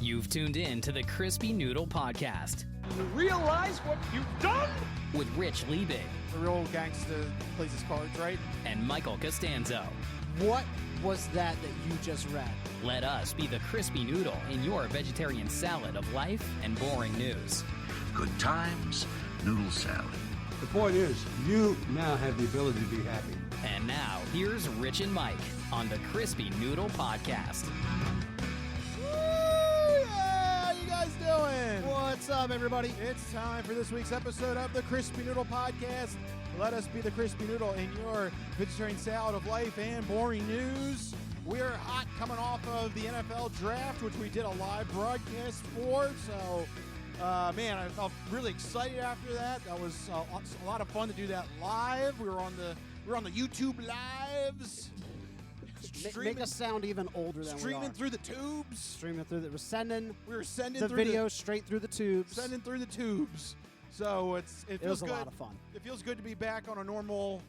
You've tuned in to the Crispy Noodle Podcast. You realize what you've done? With Rich Liebig. The real gangster plays his cards, right? And Michael Costanzo. What was that you just read? Let us be the Crispy Noodle in your vegetarian salad of life and boring news. Good times, noodle salad. The point is, you now have the ability to be happy. And now, here's Rich and Mike on the Crispy Noodle Podcast. How you guys doing? What's up, everybody? It's time for this week's episode of the Crispy Noodle Podcast. Let us be the Crispy Noodle in your vegetarian salad of life and boring news. We're hot coming off of the NFL draft, which we did a live broadcast for. So, man, I felt really excited after that. That was a lot of fun to do that live. We were on the YouTube lives. Make us sound even older than we are. Streaming through the tubes. Streaming through the... We were sending the the video straight through the tubes. Sending through the tubes. So it feels was good. A lot of fun. It feels good to be back on a normal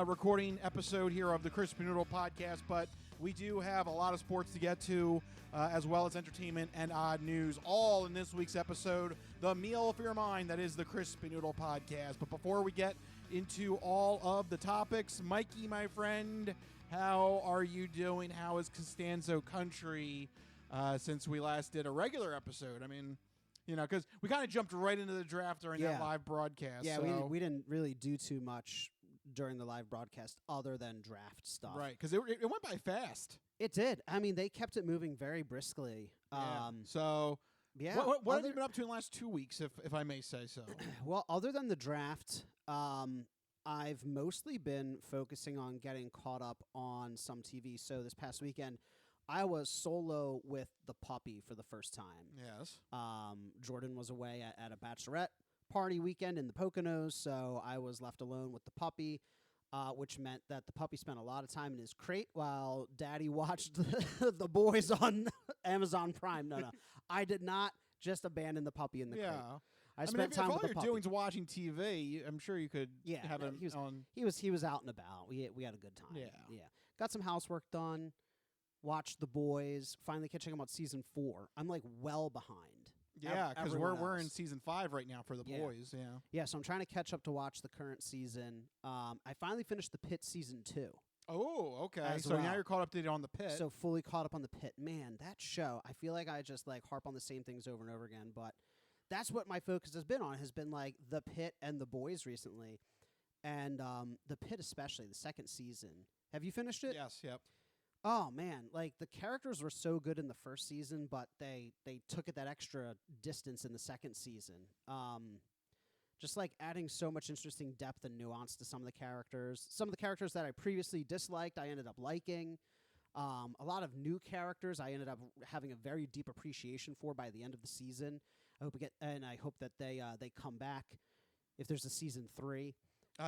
recording episode here of the Crispy Noodle Podcast, but we do have a lot of sports to get to, as well as entertainment and odd news, all in this week's episode, the meal for your mind that is the Crispy Noodle Podcast. But before we get into all of the topics, Mikey, my friend, how are you doing? How is Costanzo Country since we last did a regular episode? I mean, you know, because we kind of jumped right into the draft during that live broadcast. Yeah, so. we didn't really do too much during the live broadcast other than draft stuff. Right, because it went by fast. It did. I mean, they kept it moving very briskly. So, yeah. What have you been up to in the last 2 weeks, if I may say so? Well, other than the draft, I've mostly been focusing on getting caught up on some TV. So this past weekend, I was solo with the puppy for the first time. Yes. Jordan was away at a bachelorette party weekend in the Poconos, so I was left alone with the puppy, which meant that the puppy spent a lot of time in his crate while Daddy watched the boys on Amazon Prime. No, I did not just abandon the puppy in the crate. I spent time with the puppy. If all you're doing is watching TV, I'm sure you could have him on. He was out and about. We had a good time. Yeah. Got some housework done. Watched the boys. Finally catching up on season 4. I'm like well behind. Yeah, because we're in season 5 right now for the boys. Yeah. Yeah. So I'm trying to catch up to watch the current season. I finally finished the Pit season 2. Oh, okay. So now you're caught up on the Pit. So fully caught up on the Pit. Man, that show. I feel like I just like harp on the same things over and over again, but that's what my focus has been on. Has been like the Pit and the boys recently, and the Pit especially the second season. Have you finished it? Yes. Yep. Oh man, like the characters were so good in the first season, but they took it that extra distance in the second season. Just like adding so much interesting depth and nuance to some of the characters. Some of the characters that I previously disliked, I ended up liking. A lot of new characters I ended up having a very deep appreciation for by the end of the season. I hope that they come back if there's a season 3.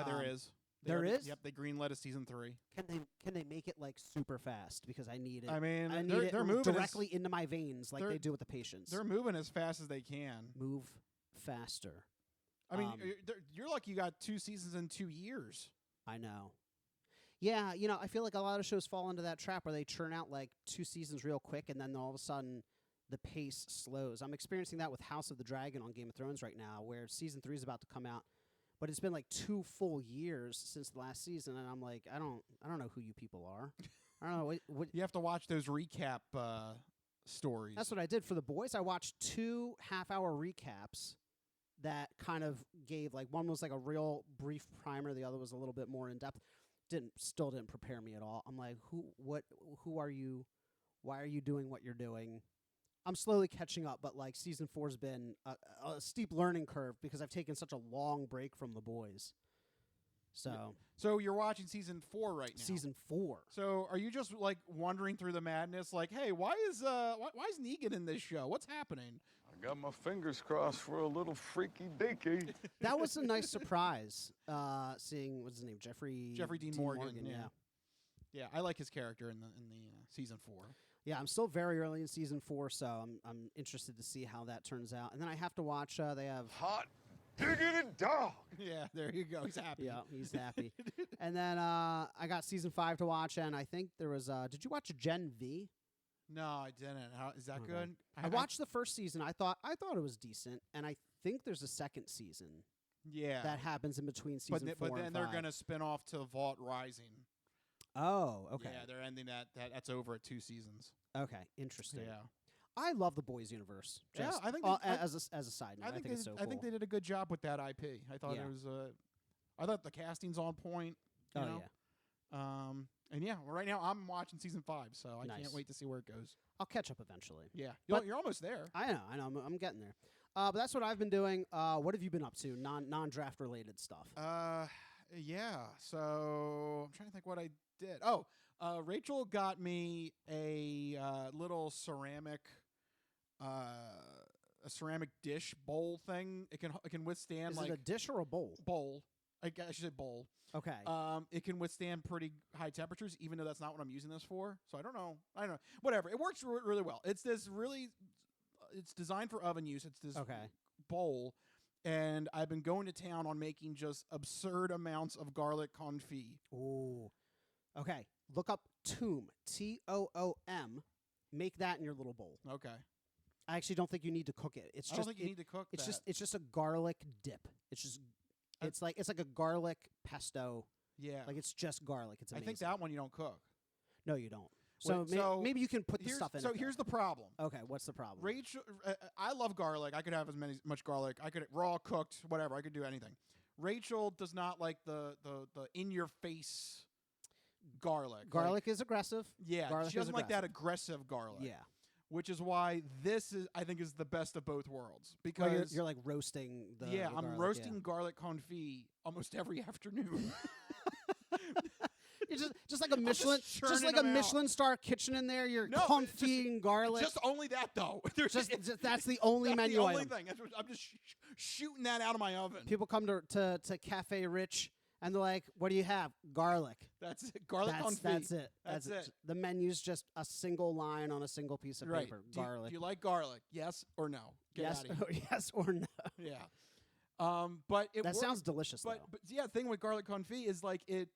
There is. There is? Yep, they greenlit a season 3. Can they make it like super fast? Because I need it. I mean, I need they're it moving directly into my veins like they do with the patients. They're moving as fast as they can. Move faster. I mean, you're lucky you got 2 seasons in 2 years. I know. Yeah, you know, I feel like a lot of shows fall into that trap where they churn out like 2 seasons real quick and then all of a sudden the pace slows. I'm experiencing that with House of the Dragon on Game of Thrones right now, where season 3 is about to come out. But it's been like 2 full years since the last season, and I'm like, I don't know who you people are. I don't know what you have to watch those recap stories. That's what I did for the boys. I watched 2 half-hour recaps that kind of gave like one was like a real brief primer, the other was a little bit more in depth. Still didn't prepare me at all. I'm like, who are you? Why are you doing what you're doing? I'm slowly catching up, but like season 4's been a steep learning curve because I've taken such a long break from the boys. So you're watching season 4 right now. Season 4. So are you just like wandering through the madness? Like, hey, why is Negan in this show? What's happening? I got my fingers crossed for a little freaky deaky. That was a nice surprise. Seeing what's his name, Jeffrey Dean Morgan. Yeah, I like his character in the season 4. Yeah, I'm still very early in season 4, so I'm interested to see how that turns out. And then I have to watch. They have Hot Diggity Dog. Yeah, there you go. He's happy. Yeah, he's happy. And then I got season 5 to watch, and I think there was. Did you watch Gen V? No, I didn't. Is that Okay. good? I watched the first season. I thought it was decent, and I think there's a second season Yeah. that happens in between season but 4 then and they're 5. going to spin off to Vault Rising. Oh, okay. Yeah, they're ending that's over at 2 seasons. Okay, interesting. Yeah. I love the Boys universe. Yeah, Just, I think as a side note, I think it's so cool. I think they did a good job with that IP. I thought Yeah. it was I thought the casting's on point. You know? Yeah. And yeah, well, right now I'm watching season 5, so I Nice. can't wait to see where it goes. I'll catch up eventually. Yeah, But- you're almost there. I know. I'm getting there. But that's what I've been doing. What have you been up to? Non-draft related stuff. Yeah. So I'm trying to think what I did. Oh, Rachel got me a little ceramic dish bowl thing. It can withstand Is like it a dish or a bowl? bowl. I should say bowl. Okay. It can withstand pretty high temperatures, even though that's not what I'm using this for. So I don't know. Whatever. It works really well. It's designed for oven use. It's this bowl, and I've been going to town on making just absurd amounts of garlic confit. Ooh. Okay. Look up Toom. TOOM. Make that in your little bowl. Okay. I actually don't think you need to cook it. I don't think you need to cook It's that. just a garlic dip. It's like a garlic pesto. Yeah. Like it's just garlic. It's I amazing. think that one you don't cook. No, you don't. So, maybe you can put the stuff in. So it, here's though. the problem. Okay, what's the problem? Rachel, I love garlic. I could have much garlic. I could raw, cooked, whatever. I could do anything. Rachel does not like the in your face garlic. Garlic is aggressive. Yeah, Garlic she is doesn't like that aggressive garlic. Yeah. Which is why this I think is the best of both worlds because Well, you're like roasting the I'm garlic, roasting garlic confit almost every afternoon. You're just like a Michelin, just churning like a them out. Michelin star kitchen in there. You're No, confit garlic. Just only that though. Just that's the only that's menu the only item. thing. I'm just shooting that out of my oven. People come to Cafe Rich and they're like, "What do you have? Garlic." That's it. Garlic confit. That's it. That's it. The menu's just a single line on a single piece of Right. paper. Do Garlic. you like garlic? Yes or no? Get yes, out of here. yes or no. Yeah. But it That works, sounds delicious, but, though. But yeah, the thing with garlic confit is like it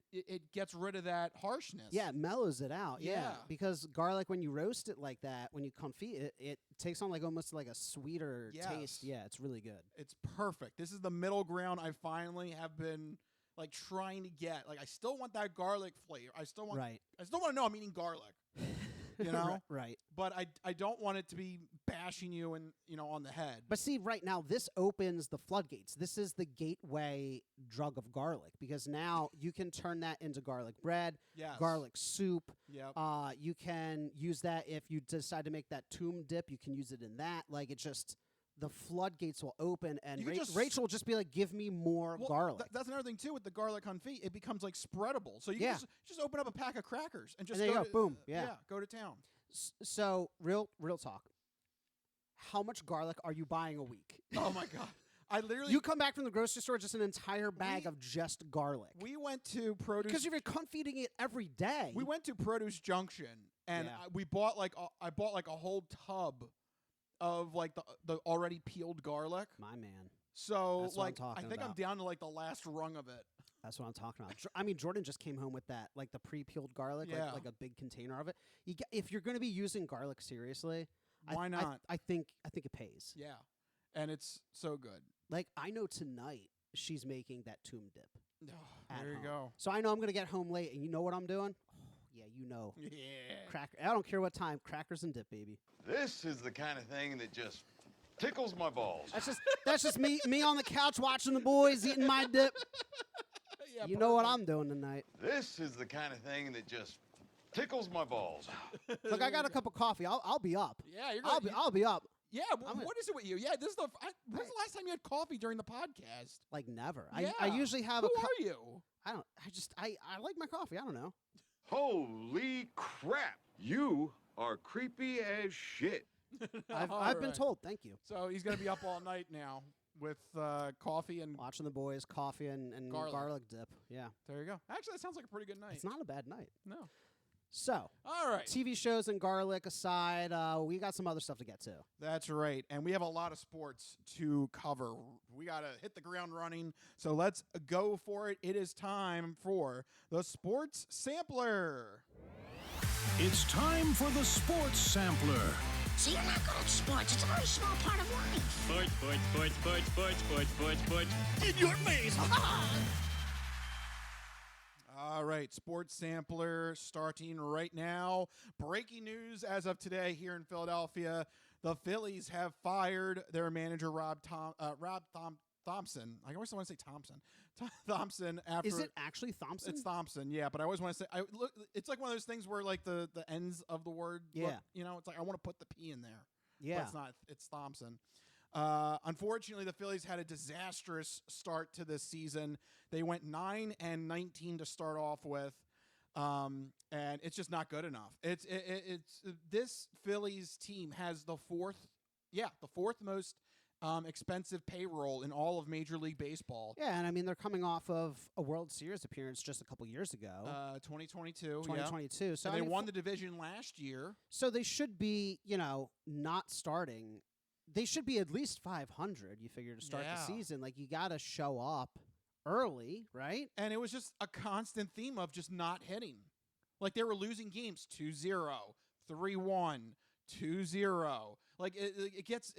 gets rid of that harshness. Yeah, it mellows it out. Yeah. Because garlic, when you roast it like that, when you confit it, it takes on like almost like a sweeter Yes. taste. Yeah, it's really good. It's perfect. This is the middle ground I finally have been like trying to get. Like I still want that garlic flavor. I still want to know I'm eating garlic. You know? Right. But I don't want it to be bashing you on the head. But see, right now, this opens the floodgates. This is the gateway drug of garlic because now you can turn that into garlic bread, Yes. garlic soup. Yep. You can use that if you decide to make that Toom dip. You can use it in that. Like it just, the floodgates will open, and Rachel will just be like, "Give me more garlic." That's another thing too with the garlic confit. It becomes like spreadable, so you can just open up a pack of crackers and just there you go. Boom. go to town. So real talk. How much garlic are you buying a week? Oh my god! I literally You come back from the grocery store just an entire bag of just garlic. We went to produce because if you're confeeding it every day. We went to Produce Junction and we bought I bought like a whole tub of like the already peeled garlic. My man. So That's what like I'm I talking think I'm about. down to like the last rung of it. That's what I'm talking about. I mean, Jordan just came home with that, like the pre-peeled garlic, like a big container of it. If you're going to be using garlic seriously, why not? I think it pays. Yeah, and it's so good. Like I know tonight she's making that Toom dip. There you go. So I know I'm going to get home late, and you know what I'm doing? Oh, yeah, you know. Yeah. Cracker. I don't care what time. Crackers and dip, baby. This is the kind of thing that just tickles my balls. That's just me on the couch watching the boys eating my dip. Yeah, you know what I'm doing tonight. This is the kind of thing that just tickles my balls. Look, I got a cup of coffee. I'll be up. Yeah, you're I'll be up. Yeah, what is it with you? Yeah, this is when's the last time you had coffee during the podcast? Like never. Yeah. I usually have Who are you? I like my coffee. I don't know. Holy crap! You are creepy as shit. I've been told. Thank you. So he's gonna be up all night now with coffee and watching the boys, coffee and garlic dip. Yeah. There you go. Actually, that sounds like a pretty good night. It's not a bad night. No. So, all right. TV shows and garlic aside, we got some other stuff to get to. That's right. And we have a lot of sports to cover. We got to hit the ground running. So let's go for it. It is time for the Sports Sampler. It's time for the Sports Sampler. See, you're not good at sports. It's a very small part of life. Sports. In your face. All right, Sports Sampler starting right now. Breaking news as of today here in Philadelphia. The Phillies have fired their manager, Rob Thomson. I always want to say Thompson. Thompson after. Is it actually Thompson? It's Thompson, yeah. But I always want to say, look. It's like one of those things where like the ends of the word. Yeah. Look, it's like I want to put the P in there. Yeah. But it's not. It's Thompson. Unfortunately, the Phillies had a disastrous start to this season. They went 9-19 to start off with, and it's just not good enough. It's this Phillies team has the fourth most expensive payroll in all of Major League Baseball. Yeah, and I mean they're coming off of a World Series appearance just a couple years ago. 2022. 2022. Yeah. So and they won the division last year. So they should be, not starting. They should be at least 500, you figure, to start the season. Like, you got to show up early, right? And it was just a constant theme of just not hitting. Like, they were losing games 2-0, 3-1, 2-0. Like, it gets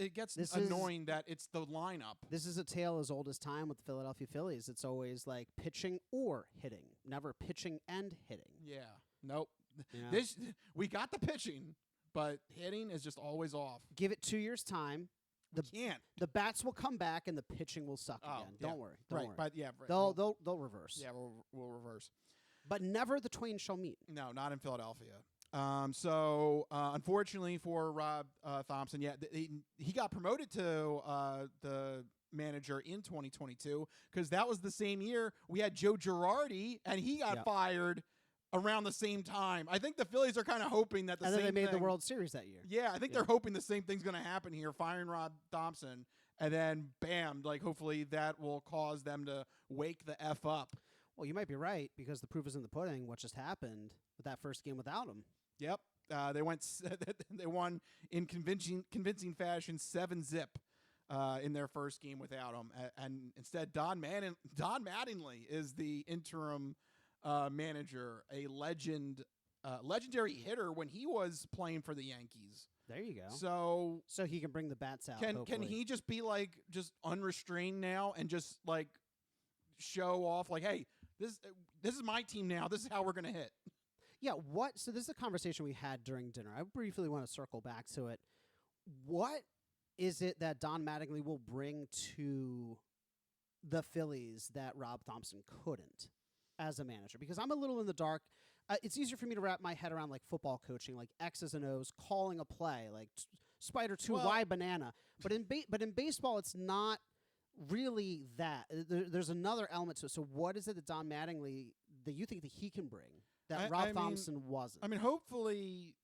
annoying that it's the lineup. This is a tale as old as time with the Philadelphia Phillies. It's always, like, pitching or hitting, never pitching and hitting. Yeah. Nope. Yeah. We got the pitching. But hitting is just always off. Give it 2 years' time. The bats will come back and the pitching will suck again. Yeah. Don't worry. Don't worry. But They'll reverse. Yeah, we'll reverse. But never the twain shall meet. No, not in Philadelphia. So unfortunately for Rob Thomson, he got promoted to the manager in 2022 because that was the same year we had Joe Girardi and he got fired around the same time. I think the Phillies are kind of hoping that they made the World Series that year. Yeah, I think they're hoping the same thing's going to happen here, firing Rob Thomson, and then bam, like hopefully that will cause them to wake the F up. Well, you might be right because the proof is in the pudding. What just happened with that first game without him? Yep, they won in convincing fashion 7-0 in their first game without him, and instead Don Mattingly is the interim manager, a legendary hitter when he was playing for the Yankees. There you go. So he can bring the bats out. Can he just be like just unrestrained now and just like show off like, hey, this is my team now. This is how we're gonna hit. Yeah. So this is a conversation we had during dinner. I briefly want to circle back to it. What is it that Don Mattingly will bring to the Phillies that Rob Thomson couldn't as a manager? Because I'm a little in the dark. It's easier for me to wrap my head around like football coaching, like X's and O's, calling a play, like Spider 2, Y banana. But in baseball, it's not really that. There's another element to it. So what is it that Don Mattingly that you think that he can bring that Rob Thomson wasn't? I mean, hopefully.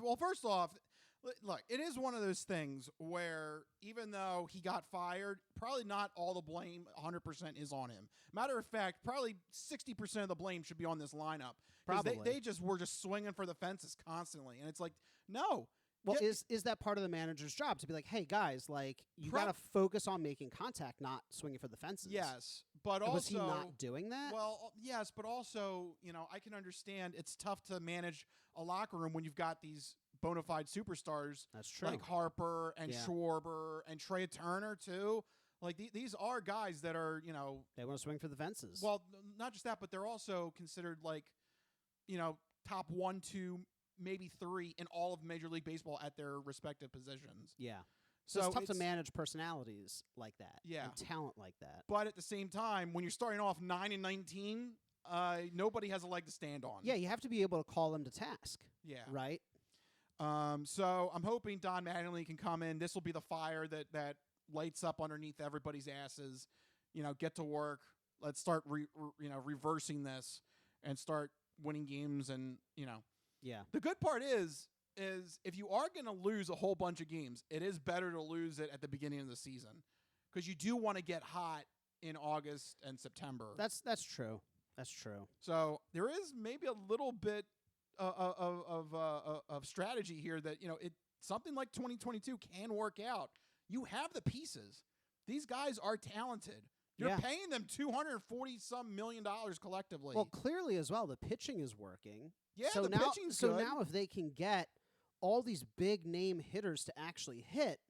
Well, first off, look, it is one of those things where even though he got fired, probably not all the blame 100% is on him. Matter of fact, probably 60% of the blame should be on this lineup. Probably. They were just swinging for the fences constantly. And it's like, no. Well, is that part of the manager's job to be like, hey, guys, like, you got to focus on making contact, not swinging for the fences? Yes, but also... Was he not doing that? Well, yes, but also, I can understand it's tough to manage a locker room when you've got these bona fide superstars. That's true. Like Harper and Schwarber and Trey Turner, too. Like, these are guys that are, They want to swing for the fences. Well, not just that, but they're also considered, like, top 1, 2, maybe 3 in all of Major League Baseball at their respective positions. Yeah. So it's tough to manage personalities like that. Yeah. And talent like that. But at the same time, when you're starting off 9-19, nobody has a leg to stand on. Yeah, you have to be able to call them to task. Yeah. Right? So I'm hoping Don Mattingly can come in. This will be the fire that lights up underneath everybody's asses. Get to work. Let's start reversing this and start winning games and, Yeah. The good part is if you are going to lose a whole bunch of games, it is better to lose it at the beginning of the season because you do want to get hot in August and September. That's true. That's true. So there is maybe a little bit of strategy here that something like 2022 can work out. You have the pieces. These guys are talented. You're paying them $240-some million collectively. Well, clearly as well, the pitching is working. Yeah, so the now, pitching's so good. now if they can get all these big name hitters to actually hit,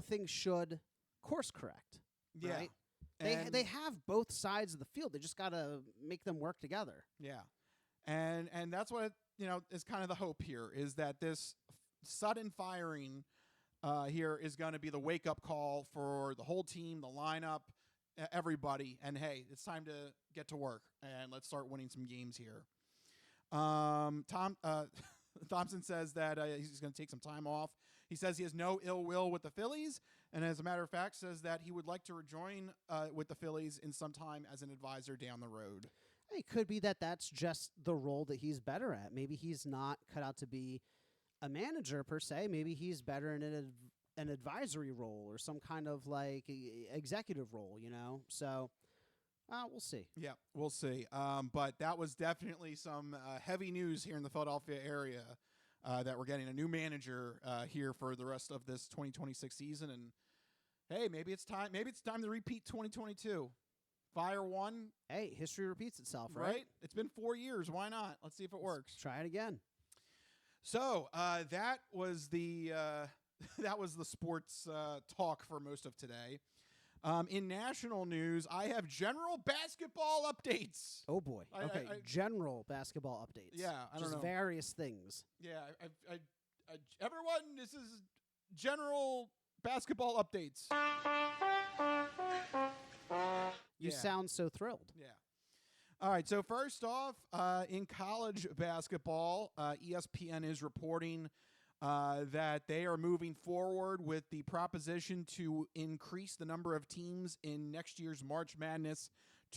things should course correct. Yeah. Right? And They have both sides of the field. They just got to make them work together. yeah. And that's what is kind of the hope here, is that this sudden firing here is going to be the wake-up call for the whole team, the lineup, everybody. And, hey, it's time to get to work, and let's start winning some games here. Thomson says that he's going to take some time off. He says he has no ill will with the Phillies, and as a matter of fact, says that he would like to rejoin with the Phillies in some time as an advisor down the road. It could be that that's just the role that he's better at. Maybe he's not cut out to be a manager per se. Maybe he's better in an advisory role or some kind of like executive role, So we'll see. Yeah, we'll see. But that was definitely some heavy news here in the Philadelphia area that we're getting a new manager here for the rest of this 2026 season. And hey, maybe it's time. Maybe it's time to repeat 2022. Fire one. Hey, history repeats itself, right? It's been 4 years. Why not? Let's see if it works. Let's try it again. So that was the that was the sports talk for most of today. In national news, I have general basketball updates. Oh boy. Okay, general basketball updates. Yeah, I don't know. Various things. Yeah, everyone, this is general basketball updates. You sound so thrilled. Yeah. All right, so first off, in college basketball, ESPN is reporting that they are moving forward with the proposition to increase the number of teams in next year's March Madness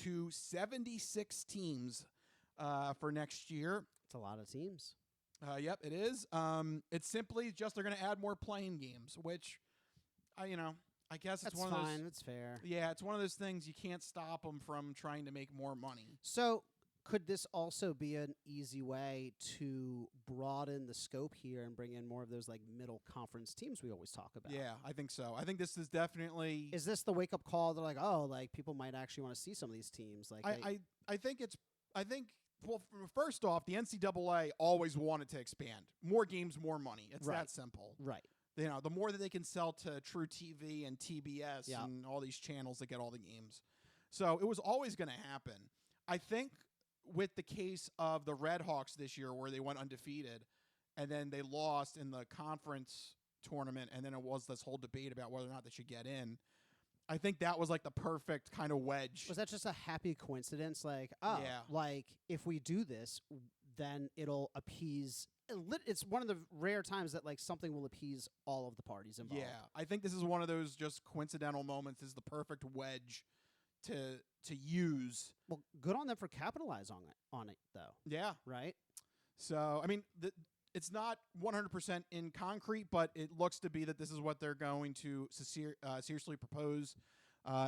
to 76 teams for next year. It's a lot of teams. Yep, it is. It's simply just they're going to add more playing games, which, I guess it's one of those. That's fine. That's fair. Yeah, it's one of those things you can't stop them from trying to make more money. So could this also be an easy way to broaden the scope here and bring in more of those like middle conference teams we always talk about? Yeah, I think so. I think this is definitely. Is this the wake up call? They're like, oh, like people might actually want to see some of these teams. Like, I think it's. I think. Well, first off, the NCAA always wanted to expand. More games, more money. It's that simple. Right. The more that they can sell to True TV and TBS and all these channels that get all the games. So it was always going to happen. I think with the case of the Red Hawks this year where they went undefeated and then they lost in the conference tournament and then it was this whole debate about whether or not they should get in, I think that was like the perfect kind of wedge. Was that just a happy coincidence? Like, oh, like if we do this, then it'll appease. It's one of the rare times that like something will appease all of the parties involved. Yeah, I think this is one of those just coincidental moments. This is the perfect wedge to use. Well, good on them for capitalize on it though. Yeah, right. So I mean, it's not 100% in concrete, but it looks to be that this is what they're going to seriously propose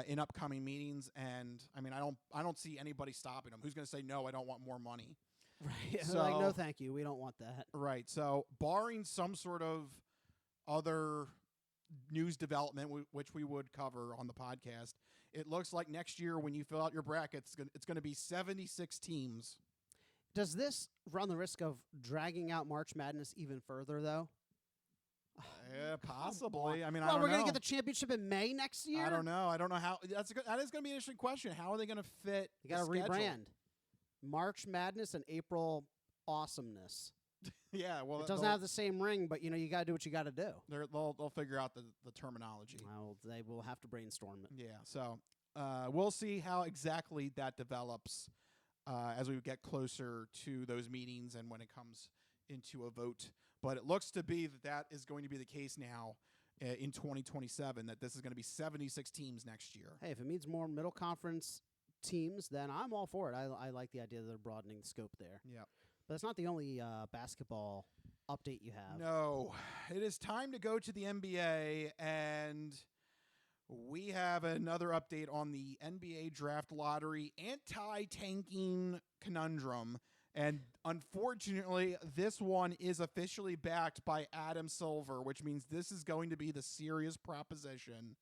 in upcoming meetings. And I mean, I don't see anybody stopping them. Who's going to say no? I don't want more money. Right. So, like, no, thank you. We don't want that. Right. So barring some sort of other news development, which we would cover on the podcast, it looks like next year when you fill out your brackets, it's going to be 76 teams. Does this run the risk of dragging out March Madness even further, though? Yeah, possibly. I mean, we're going to get the championship in May next year? I don't know. I don't know how. That is going to be an interesting question. How are they going to fit? You got to rebrand. March Madness and April Awesomeness. Yeah, well, it doesn't have the same ring, but you got to do what you got to do. They'll figure out the terminology. Well, they will have to brainstorm it. Yeah, so we'll see how exactly that develops as we get closer to those meetings and when it comes into a vote. But it looks to be that is going to be the case now in 2027. That this is going to be 76 teams next year. Hey, if it means more middle conference teams, then I'm all for it. I like the idea that they're broadening the scope there. Yeah. But it's not the only basketball update you have. No. It is time to go to the NBA, and we have another update on the NBA draft lottery anti-tanking conundrum. And unfortunately, this one is officially backed by Adam Silver, which means this is going to be the serious proposition.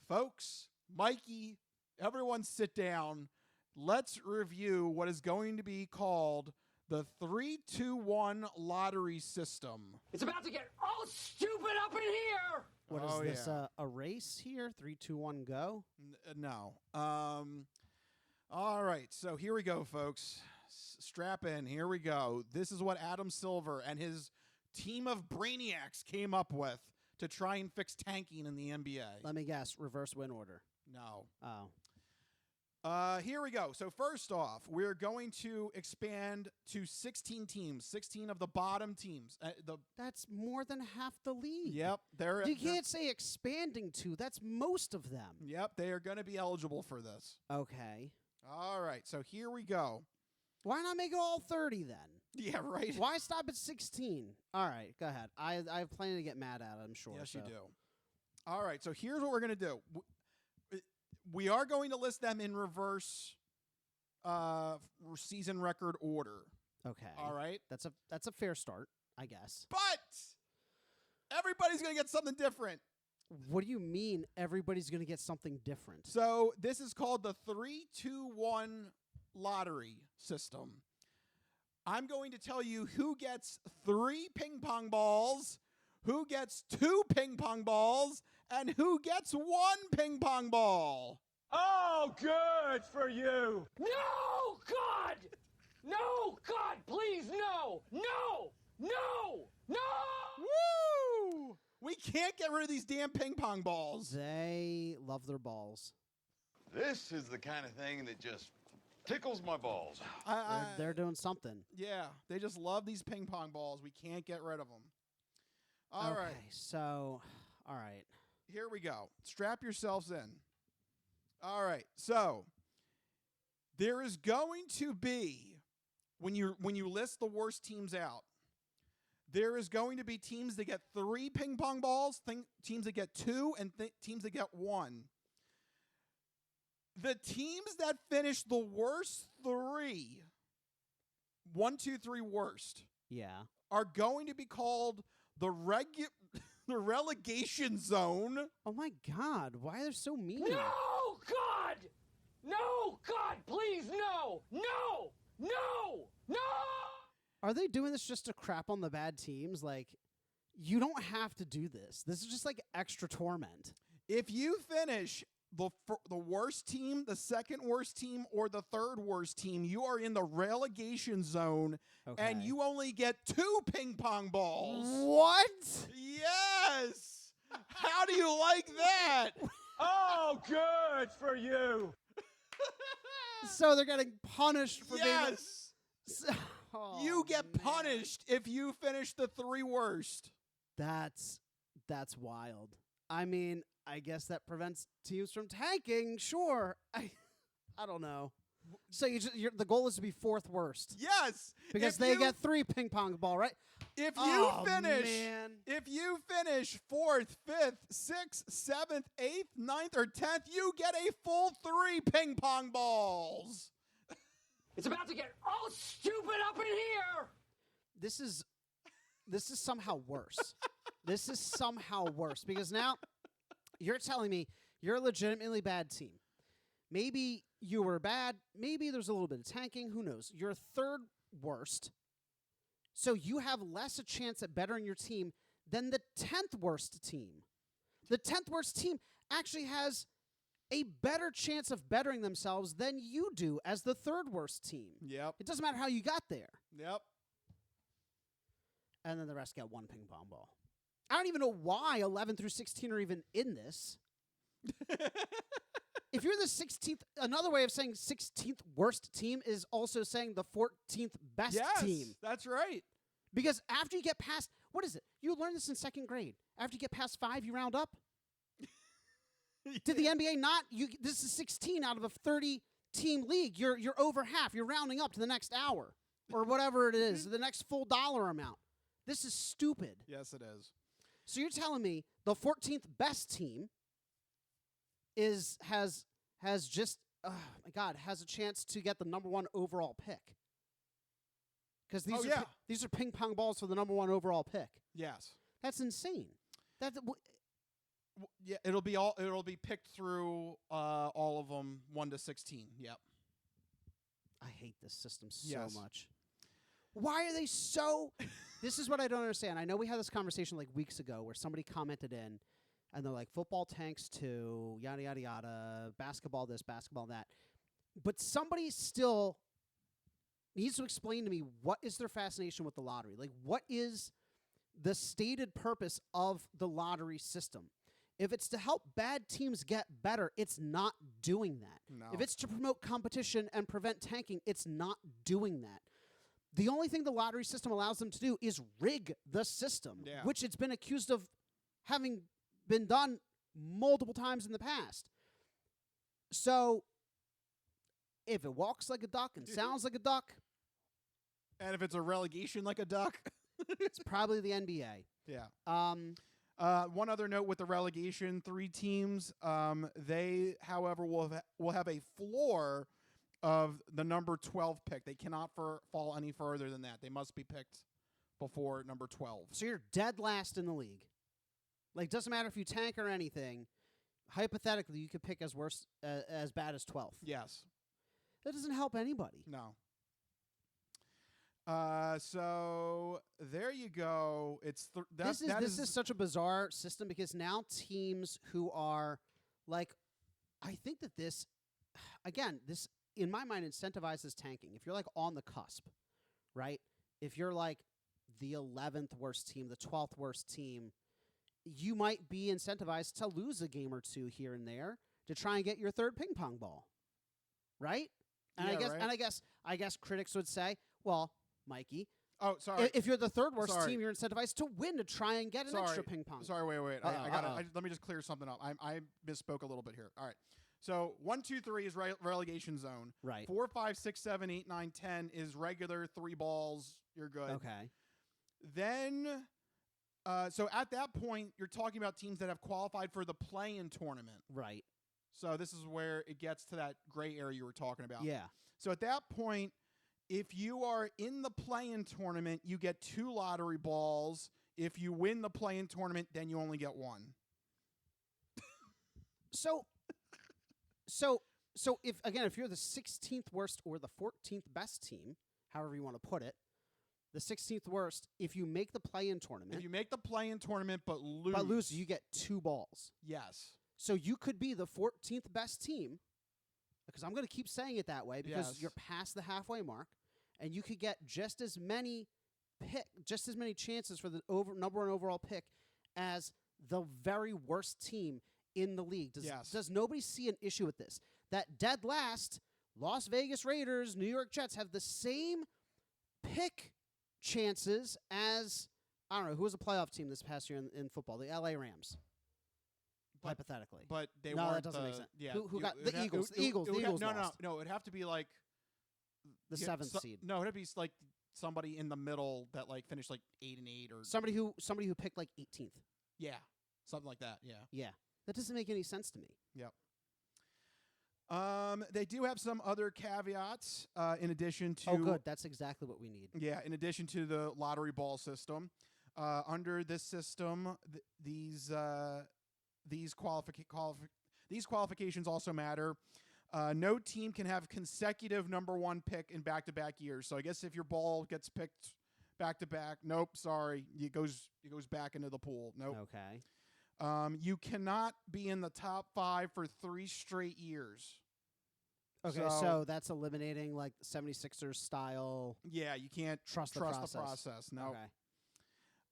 Folks, Mikey, everyone sit down. Let's review what is going to be called the 3-2-1 lottery system. It's about to get all stupid up in here. What is this? A race here? 3, 2, 1, go? No. All right. So here we go, folks. Strap in. Here we go. This is what Adam Silver and his team of brainiacs came up with to try and fix tanking in the NBA. Let me guess. Reverse win order. No. Oh. Here we go. So first off, we're going to expand to 16 teams, 16 of the bottom teams. That's more than half the league. Yep. You can't say expanding to. That's most of them. Yep. They are going to be eligible for this. Okay. All right. So here we go. Why not make it all 30 then? Yeah, right. Why stop at 16? All right, go ahead. I have plenty to get mad at, I'm sure. Yes, you do. All right, so here's what we're going to do. We are going to list them in reverse season record order. Okay. All right? That's a fair start, I guess. But everybody's going to get something different. What do you mean everybody's going to get something different? So this is called the 3-2-1 lottery system. I'm going to tell you who gets 3 ping pong balls, who gets 2 ping pong balls, and who gets 1 ping pong ball. Oh, good for you. No, God! No, God, please, no! No! No! No! Woo! We can't get rid of these damn ping pong balls. They love their balls. This is the kind of thing that just tickles my balls. They're doing something. Yeah, they just love these ping pong balls. We can't get rid of them. All right. So, all right. Here we go. Strap yourselves in. All right. So, there is going to be, when you list the worst teams out, there is going to be teams that get 3 ping pong balls, teams that get 2, and teams that get 1. The teams that finish the worst 3, 1, 2, 3 worst, are going to be called the relegation zone. Oh my God! Why are they so mean? No, God! No, God, please, no! No! No! No! Are they doing this just to crap on the bad teams? Like, you don't have to do this. This is just like extra torment. If you finish the worst team, the second worst team, or the third worst team, you are in the relegation zone, and you only get 2 ping pong balls. What? Yes! How do you like that? Oh, good for you. So they're getting punished for being... Oh, you get punished if you finish the 3 worst. That's wild. I mean, I guess that prevents teams from tanking. Sure. I don't know. So the goal is to be 4th worst. Yes, because they get 3 ping pong ball, right? If you finish 4th, 5th, 6th, 7th, 8th, 9th, or 10th, you get a full 3 ping pong balls. It's about to get all stupid up in here. This is somehow worse. This is somehow worse because now you're telling me you're a legitimately bad team. Maybe you were bad. Maybe there's a little bit of tanking. Who knows? You're 3rd worst. So you have less a chance at bettering your team than the 10th worst team. The 10th worst team actually has a better chance of bettering themselves than you do as the 3rd worst team. Yep. It doesn't matter how you got there. Yep. And then the rest get 1 ping pong ball. I don't even know why 11 through 16 are even in this. If you're the 16th, another way of saying 16th worst team is also saying the 14th best team. Yes, that's right. Because after you get past, what is it? You learned this in 2nd grade. After you get past 5, you round up. Did the NBA not? This is 16 out of a 30-team league. You're over half. You're rounding up to the next hour or whatever it is, the next full dollar amount. This is stupid. Yes, it is. So you're telling me the 14th best team has just has a chance to get the number 1 overall pick. Because these are ping pong balls for the number 1 overall pick. Yes. That's insane. Yeah, it'll be picked through all of them 1 to 16. Yep. I hate this system so much. Why are they so? This is what I don't understand. I know we had this conversation like weeks ago where somebody commented in, and they're like, football tanks too, yada, yada, yada, basketball this, basketball that. But somebody still needs to explain to me what is their fascination with the lottery. Like, what is the stated purpose of the lottery system? If it's to help bad teams get better, it's not doing that. No. If it's to promote competition and prevent tanking, it's not doing that. The only thing the lottery system allows them to do is rig the system, which it's been accused of having been done multiple times in the past. So, if it walks like a duck and sounds like a duck, and if it's a relegation like a duck, it's probably the NBA. Yeah. One other note with the relegation, 3 teams, they, however, will have a floor of the number 12 pick. They cannot fall any further than that. They must be picked before number 12. So you're dead last in the league. Like, doesn't matter if you tank or anything. Hypothetically, you could pick as bad as 12th. Yes. That doesn't help anybody. No. So there you go. This is such a bizarre system because now teams who are like, I think that this in my mind incentivizes tanking. If you're like on the cusp, right? If you're like the 11th worst team, the 12th worst team, you might be incentivized to lose a game or two here and there to try and get your third ping pong ball, right? And I guess critics would say, well, Mikey. Oh, sorry. If you're the third worst team, you're incentivized to win to try and get an extra ping pong. Sorry, wait. Let me just clear something up. I misspoke a little bit here. All right. So 1, 2, 3 is relegation zone. Right. 4, 5, 6, 7, 8, 9, 10 is regular 3 balls. You're good. Okay. Then, so at that point, you're talking about teams that have qualified for the play-in tournament. Right. So this is where it gets to that gray area you were talking about. Yeah. So at that point, if you are in the play-in tournament, you get 2 lottery balls. If you win the play-in tournament, then you only get 1. So if you're the 16th worst or the 14th best team, however you want to put it, the 16th worst, if you make the play-in tournament. If you make the play-in tournament but lose. You get 2 balls. Yes. So you could be the 14th best team, because I'm going to keep saying it that way because you're past the halfway mark, and you could get just as many chances for the number 1 overall pick as the very worst team in the league. Does nobody see an issue with this? That dead last, Las Vegas Raiders, New York Jets have the same pick chances as, I don't know, who was a playoff team this past year in football? The LA Rams. Hypothetically. But they no, weren't. That doesn't make sense. Yeah. Who got the Eagles? The Eagles lost. No. It'd have to be like the 7th seed. No, it'd be like somebody in the middle that like finished like 8-8 or somebody who picked like 18th. Yeah, something like that. Yeah. Yeah. That doesn't make any sense to me. Yep. They do have some other caveats in addition to. Oh, good. That's exactly what we need. Yeah, in addition to the lottery ball system, under this system, these qualifications also matter. No team can have consecutive number 1 pick in back-to-back years. So I guess if your ball gets picked back-to-back, nope, sorry, it goes back into the pool. Nope. Okay. You cannot be in the top 5 for 3 straight years. Okay, so that's eliminating like 76ers style. Yeah, you can't trust the process. No.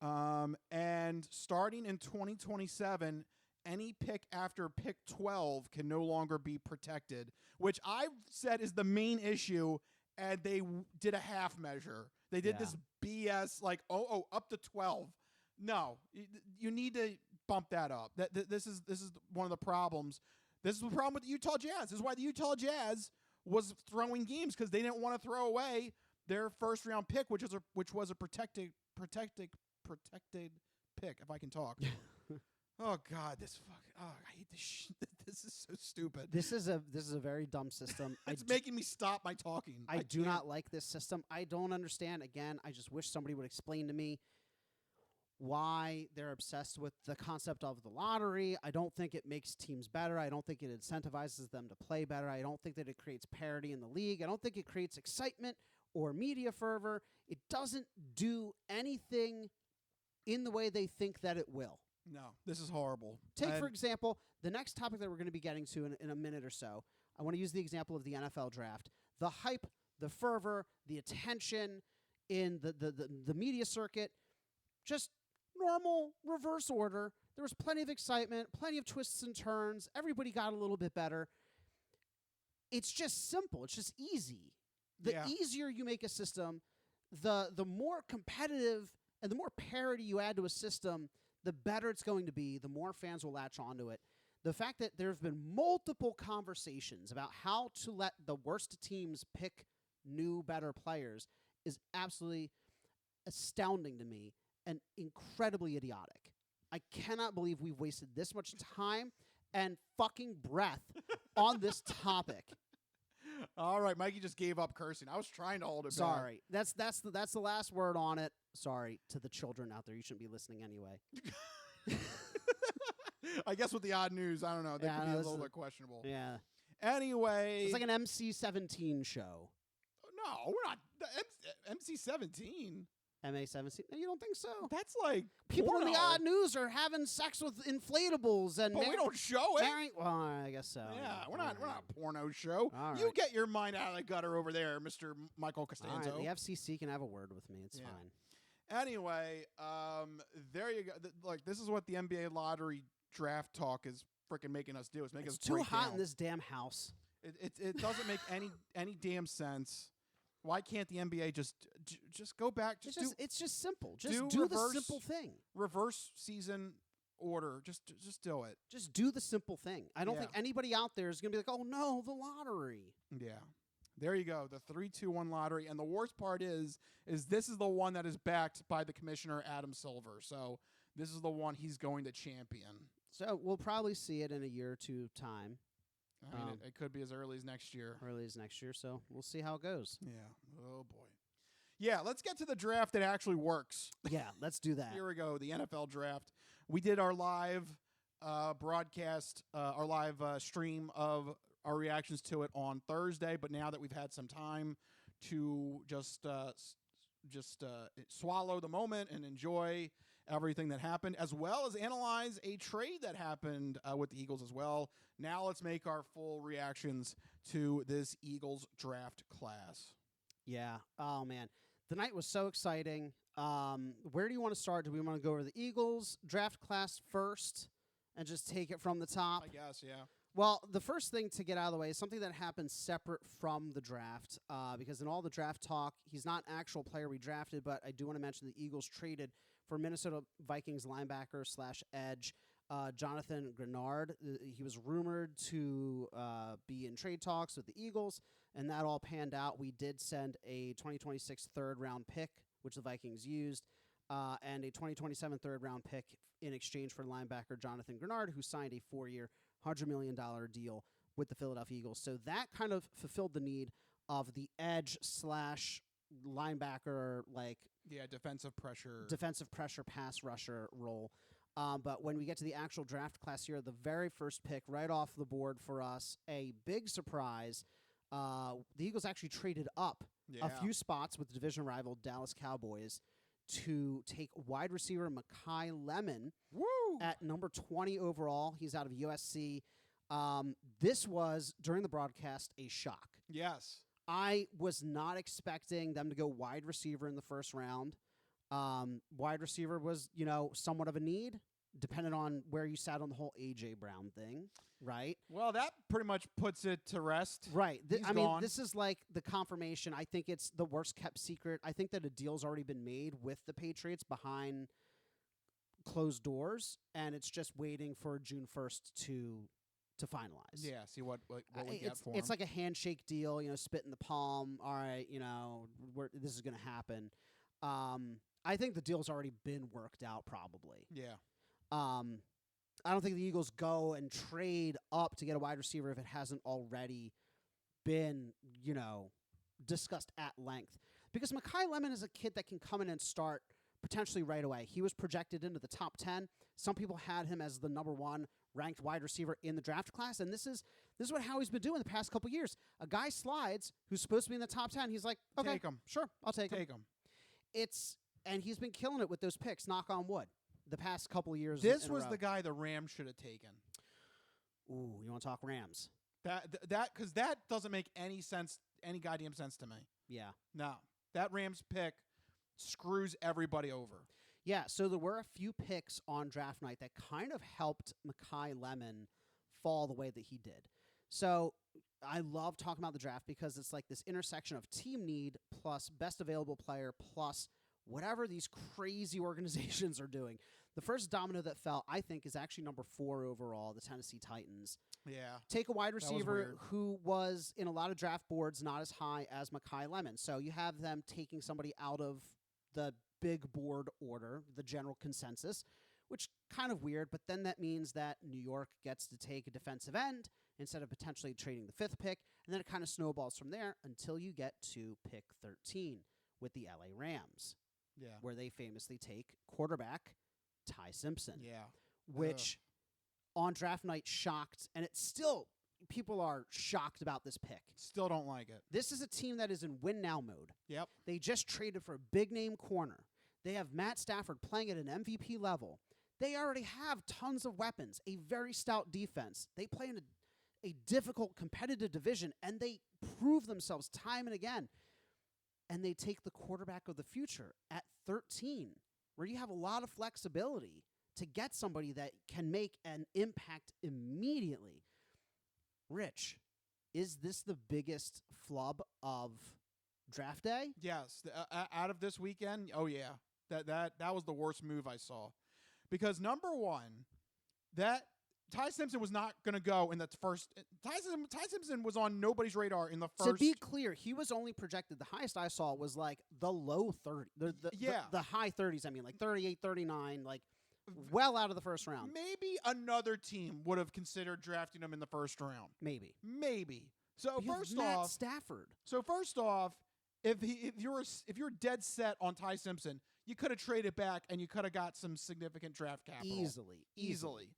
Okay. And starting in 2027, any pick after pick 12 can no longer be protected, which I've said is the main issue, and they did a half measure. They did this BS like, up to 12. No, you need to bump that up. This is one of the problems. This is the problem with the Utah Jazz. This is why the Utah Jazz was throwing games, because they didn't want to throw away their first round pick, which was a protected pick, if I can talk. Oh God, I hate this. This is so stupid. This is a very dumb system. It's making me stop my talking. I do not like this system. I don't understand. Again, I just wish somebody would explain to me why they're obsessed with the concept of the lottery. I don't think it makes teams better. I don't think it incentivizes them to play better. I don't think that it creates parity in the league. I don't think it creates excitement or media fervor. it doesn't do anything in the way they think that it will. No, this is horrible. Take, for example, the next topic that we're going to be getting to in a minute or so. I want to use the example of the NFL draft. The hype, the fervor, the attention in the media circuit, just normal reverse order. There was plenty of excitement, plenty of twists and turns. Everybody got a little bit better. It's just simple. It's just easy. The easier you make a system, the more competitive and the more parity you add to a system, the better it's going to be, the more fans will latch onto it. The fact that there have been multiple conversations about how to let the worst teams pick new, better players is absolutely astounding to me and incredibly idiotic. I cannot believe we've wasted this much time and fucking breath on this topic. All right, Mikey just gave up cursing. I was trying to hold it back. Sorry. That's the last word on it. Sorry to the children out there. You shouldn't be listening anyway. I guess with the odd news, I don't know. That could be a little bit questionable. Yeah. Anyway. It's like an MC-17 show. No, we're not. MC-17? MA-17? No, you don't think so? That's like people porno. in the odd news are having sex with inflatables and. But we don't show it. Well, I guess so. Yeah, we're not a porno show. All you right. get your mind out of the gutter over there, Mr. Michael Costanzo. All right, the FCC can have a word with me. It's fine. Anyway, there you go. Like, this is what the NBA lottery draft talk is freaking making us do. It's making us too break hot down. in this damn house. It doesn't make any damn sense. Why can't the NBA just go back? It's just simple. Just do the simple thing. Reverse season order. Just do it. Just do the simple thing. I don't think anybody out there is going to be like, oh no, the lottery. Yeah. There you go. The 3-2-1 lottery. And the worst part is this is the one that is backed by the commissioner, Adam Silver. So this is the one he's going to champion. So we'll probably see it in a year or two time. I mean, it could be as early as next year. So we'll see how it goes. Yeah. Oh, boy. Yeah, let's get to the draft that actually works. Yeah, let's do that. Here we go, the NFL draft. We did our live broadcast, our live stream of our reactions to it on Thursday, but now that we've had some time to just swallow the moment and enjoy everything that happened, as well as analyze a trade that happened with the Eagles as well. Now let's make our full reactions to this Eagles draft class. Yeah. Oh, man. The night was so exciting. Where do you want to start? Do we want to go over the Eagles draft class first and just take it from the top? I guess, yeah. Well, the first thing to get out of the way is something that happened separate from the draft, because in all the draft talk, he's not an actual player we drafted, but I do want to mention the Eagles traded for Minnesota Vikings linebacker / edge Jonathan Grenard. He was rumored to be in trade talks with the Eagles, and that all panned out. We did send a 2026 third-round pick, which the Vikings used, and a 2027 third-round pick in exchange for linebacker Jonathan Grenard, who signed a 4-year, $100 million deal with the Philadelphia Eagles. So that kind of fulfilled the need of the edge / linebacker, defensive pressure pass rusher role. But when we get to the actual draft class here, the very first pick right off the board for us, a big surprise. The Eagles actually traded up a few spots with the division rival Dallas Cowboys to take wide receiver Makai Lemon at number 20 overall. He's out of USC. This was, during the broadcast, a shock. Yes. I was not expecting them to go wide receiver in the first round. Wide receiver was, somewhat of a need, depending on where you sat on the whole A.J. Brown thing, right? Well, that pretty much puts it to rest. Right. This is like the confirmation. I think it's the worst kept secret. I think that a deal's already been made with the Patriots behind closed doors, and it's just waiting for June 1st to finalize. Yeah, see what we get for It's him. like a handshake deal, spit in the palm. All right, this is going to happen. I think the deal's already been worked out, probably. Yeah. I don't think the Eagles go and trade up to get a wide receiver if it hasn't already been, discussed at length. Because Makai Lemon is a kid that can come in and start potentially right away. He was projected into the top 10. Some people had him as the number 1 ranked wide receiver in the draft class, and this is what Howie's been doing the past couple years. A guy slides who's supposed to be in the top 10. He's like, okay, take him. Sure, I'll take him. And he's been killing it with those picks, knock on wood, the past couple of years. This in was a row. the guy the Rams should have taken. Ooh, you want to talk Rams? Because that doesn't make any sense, any goddamn sense to me. Yeah. No. That Rams pick screws everybody over. Yeah, so there were a few picks on draft night that kind of helped Mekhi Lemon fall the way that he did. So I love talking about the draft because it's like this intersection of team need plus best available player plus whatever these crazy organizations are doing. The first domino that fell, I think, is actually number 4 overall, the Tennessee Titans. Yeah. Take a wide was receiver weird. who was in a lot of draft boards not as high as Mekhi Lemon. So you have them taking somebody out of the big board order, the general consensus, which kind of weird, but then that means that New York gets to take a defensive end instead of potentially trading the 5th pick, and then it kind of snowballs from there until you get to pick 13 with the LA Rams. Yeah. Where they famously take quarterback Ty Simpson. Yeah. Which on draft night shocked, and it's still, people are shocked about this pick. Still don't like it. This is a team that is in win now mode. Yep. They just traded for a big name corner. They have Matt Stafford playing at an MVP level. They already have tons of weapons, a very stout defense. They play in a difficult competitive division, and they prove themselves time and again. And they take the quarterback of the future at 13, where you have a lot of flexibility to get somebody that can make an impact immediately. Rich, is this the biggest flub of draft day? Yes. Out of this weekend, oh yeah. That was the worst move I saw. Because number one, that Ty Simpson was not going to go in the first. Ty Simpson was on nobody's radar in the first. To be clear, he was only projected. The highest I saw was like the low 30. The high 30s. I mean, like 38, 39, like well out of the first round. Maybe another team would have considered drafting him in the first round. Maybe. So Matt Stafford. So first off, if you're dead set on Ty Simpson, you could have traded back and you could have got some significant draft capital. Easily.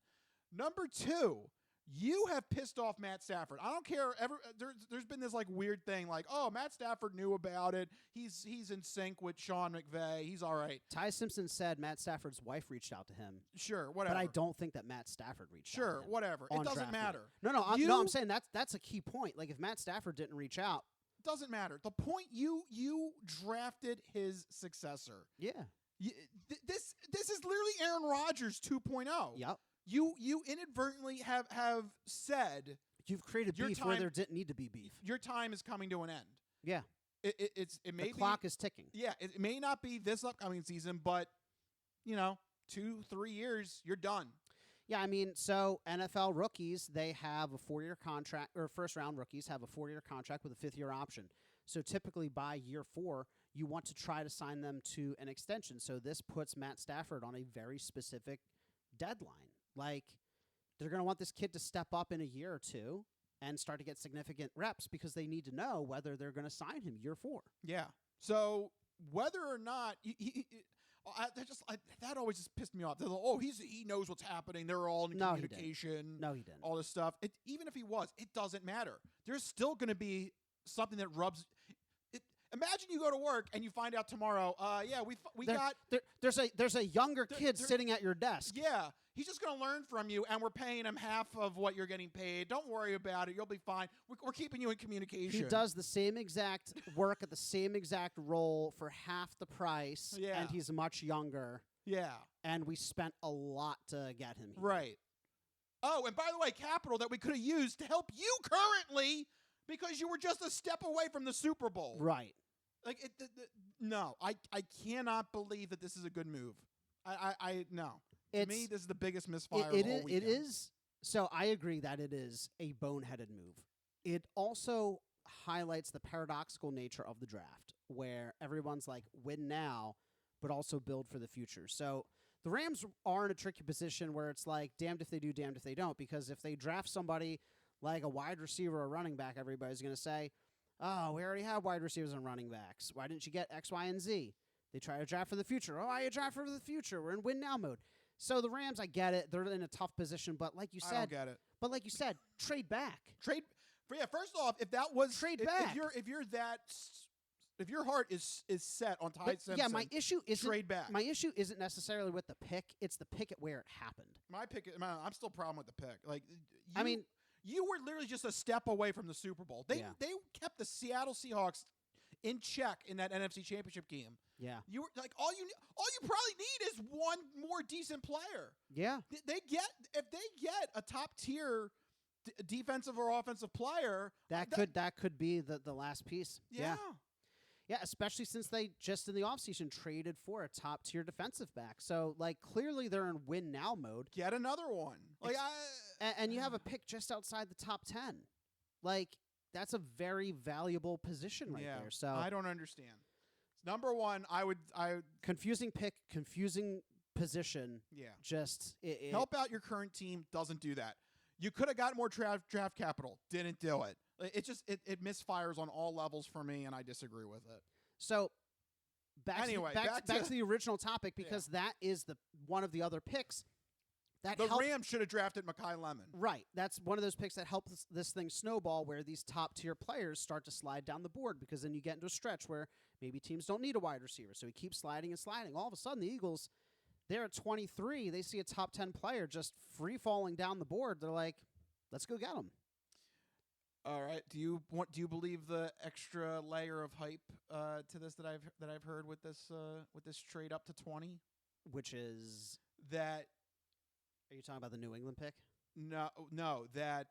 Number 2, you have pissed off Matt Stafford. I don't care. There's been this like weird thing like, oh, Matt Stafford knew about it. He's in sync with Sean McVay. He's all right. Ty Simpson said Matt Stafford's wife reached out to him. Sure, whatever. But I don't think that Matt Stafford reached out to him. Sure, whatever. It doesn't matter. No, I'm saying that's a key point. Like if Matt Stafford didn't reach out, doesn't matter. The point you drafted his successor. Yeah. This is literally Aaron Rodgers 2.0. Yep. You inadvertently have said you've created beef where there didn't need to be beef. Your time is coming to an end. Yeah. The clock is ticking. Yeah, it may not be this upcoming season, but 2-3 years, you're done. Yeah, I mean, so NFL rookies, they have a 4-year contract, or first-round rookies have a 4-year contract with a 5th-year option. So typically by year 4, you want to try to sign them to an extension. So this puts Matt Stafford on a very specific deadline. Like, they're going to want this kid to step up in a year or 2 and start to get significant reps because they need to know whether they're going to sign him year 4. Yeah. So whether or not that always just pissed me off. They're like, oh, he knows what's happening. They're all in communication. No, he didn't. All this stuff. Even if he was, it doesn't matter. There's still going to be something that rubs. Imagine you go to work and you find out tomorrow. There's a younger kid sitting at your desk. Yeah, he's just going to learn from you, and we're paying him half of what you're getting paid. Don't worry about it. You'll be fine. We're keeping you in communication. He does the same exact work at the same exact role for half the price, and he's much younger. Yeah, and we spent a lot to get him here. Right. Oh, and by the way, capital that we could have used to help you currently because you were just a step away from the Super Bowl. Right. Like no, I cannot believe that this is a good move. No. To me, this is the biggest misfire of the whole weekend. It is. So I agree that it is a boneheaded move. It also highlights the paradoxical nature of the draft, where everyone's like, win now, but also build for the future. So the Rams are in a tricky position where it's like, damned if they do, damned if they don't, because if they draft somebody like a wide receiver or running back, everybody's going to say, oh, we already have wide receivers and running backs. Why didn't you get X, Y, and Z? They try to draft for the future. Oh, you draft for the future. We're in win now mode. So the Rams, I get it. They're in a tough position, but like you said, I don't get it. But like you said, trade back. First off, if that was trade back. if you're that If your heart is set on Ty Simpson, yeah, my issue isn't trade back. My issue isn't necessarily with the pick; it's the pick at where it happened. My pick, I'm still problem with the pick. Like, I mean, you were literally just a step away from the Super Bowl. They kept the Seattle Seahawks in check in that NFC Championship game. Yeah, you were like all you probably need is one more decent player. Yeah, if they get a top tier defensive or offensive player, that could be the last piece. Yeah. Yeah, especially since they just in the offseason traded for a top-tier defensive back. So, like, clearly they're in win-now mode. Get another one. Like, and you have a pick just outside the top 10. Like, that's a very valuable position right there. So I don't understand. Number one, confusing pick, confusing position. Yeah. Just help out your current team. Doesn't do that. You could have got more draft capital. Didn't do it. It just it misfires on all levels for me, and I disagree with it. So back to the original topic, because that is one of the other picks. Rams should have drafted Mekhi Lemon. Right. That's one of those picks that helps this thing snowball, where these top-tier players start to slide down the board, because then you get into a stretch where maybe teams don't need a wide receiver, so he keeps sliding and sliding. All of a sudden, the Eagles, they're at 23. They see a top 10 player just free-falling down the board. They're like, let's go get him. All right. Do you believe the extra layer of hype to this that I've heard with this trade up to 20? Which is that. Are you talking about the New England pick? No, that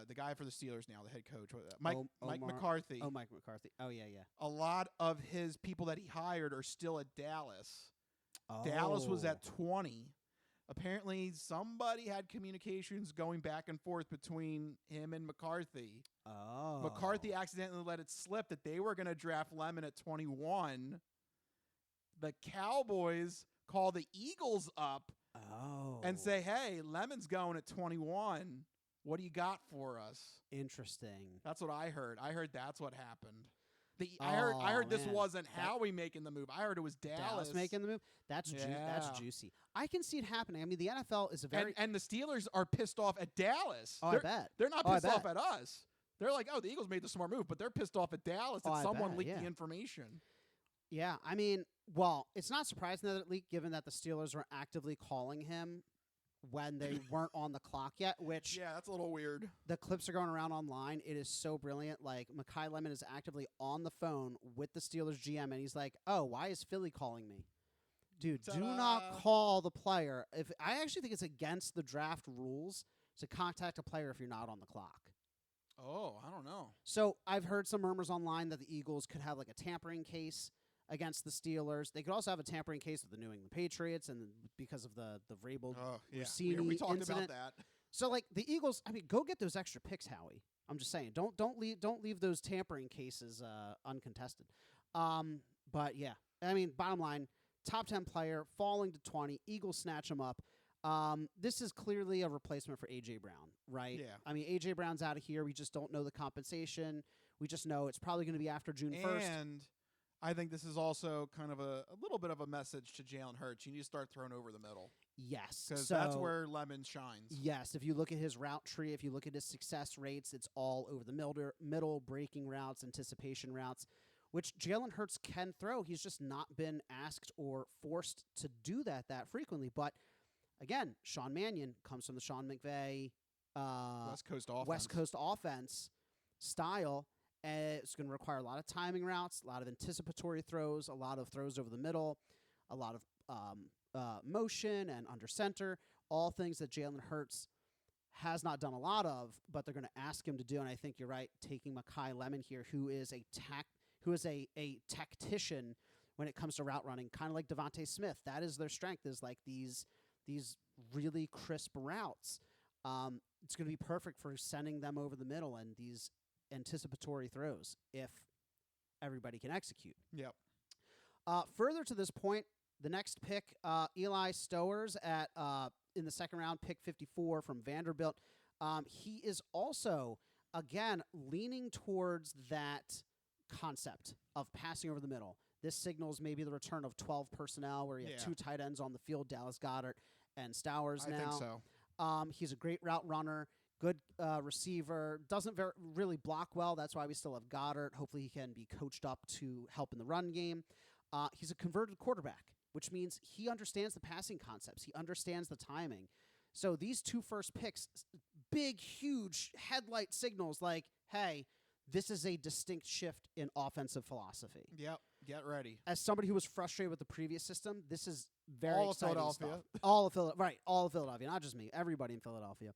the guy for the Steelers now, the head coach, Mike McCarthy. Oh, Mike McCarthy. Oh, yeah. A lot of his people that he hired are still at Dallas. Oh. Dallas was at 20. Apparently, somebody had communications going back and forth between him and McCarthy. Oh. McCarthy accidentally let it slip that they were going to draft Lemon at 21. The Cowboys call the Eagles up and say, hey, Lemon's going at 21. What do you got for us? Interesting. That's what I heard. I heard that's what happened. I heard this wasn't Howie making the move. I heard it was Dallas making the move. That's juicy. I can see it happening. I mean, the NFL is a very and the Steelers are pissed off at Dallas. I bet they're not pissed off at us. They're like, oh, the Eagles made the smart move, but they're pissed off at Dallas that someone leaked the information. Yeah, I mean, well, it's not surprising that it leaked, given that the Steelers were actively calling him when they weren't on the clock yet, which... Yeah, that's a little weird. The clips are going around online. It is so brilliant. Like, Mekhi Lemon is actively on the phone with the Steelers GM, and he's like, oh, why is Philly calling me? Dude, do not call the player. I actually think it's against the draft rules to contact a player if you're not on the clock. Oh, I don't know. So I've heard some murmurs online that the Eagles could have, like, a tampering case against the Steelers. They could also have a tampering case with the New England Patriots, and because of the Vrabel Rossini we talked incident. about that. So, like, the Eagles, I mean, go get those extra picks, Howie. I'm just saying, don't leave those tampering cases uncontested. But yeah, I mean, bottom line, top 10 player falling to 20. Eagles snatch him up. This is clearly a replacement for A.J. Brown, right? Yeah. I mean, A.J. Brown's out of here. We just don't know the compensation. We just know it's probably going to be after June 1st. And I think this is also kind of a little bit of a message to Jalen Hurts. You need to start throwing over the middle. Yes. Because that's where Lemon shines. Yes. If you look at his route tree, if you look at his success rates, it's all over the middle, breaking routes, anticipation routes, which Jalen Hurts can throw. He's just not been asked or forced to do that frequently. But again, Sean Mannion comes from the Sean McVay West Coast offense style. It's going to require a lot of timing routes, a lot of anticipatory throws, a lot of throws over the middle, a lot of motion and under center, all things that Jalen Hurts has not done a lot of, but they're going to ask him to do. And I think you're right, taking Mekhi Lemon here, who is a tactician when it comes to route running, kind of like Devontae Smith. That is their strength, is like these really crisp routes. It's going to be perfect for sending them over the middle and these anticipatory throws if everybody can execute. Yep. Further to this point, the next pick, Eli Stowers at in the second round, pick 54 from Vanderbilt. He is also, again, leaning towards that concept of passing over the middle. This signals maybe the return of 12 personnel, where you have two tight ends on the field, Dallas Goedert and Stowers now. I think so. He's a great route runner. Good receiver. Doesn't really block well. That's why we still have Goddard. Hopefully he can be coached up to help in the run game. He's a converted quarterback, which means he understands the passing concepts. He understands the timing. So these 2 first picks, big, huge headlight signals like, hey, this is a distinct shift in offensive philosophy. Yep, get ready. As somebody who was frustrated with the previous system, this is very all exciting of Philadelphia. stuff. All of Philadelphia, not just me, everybody in Philadelphia.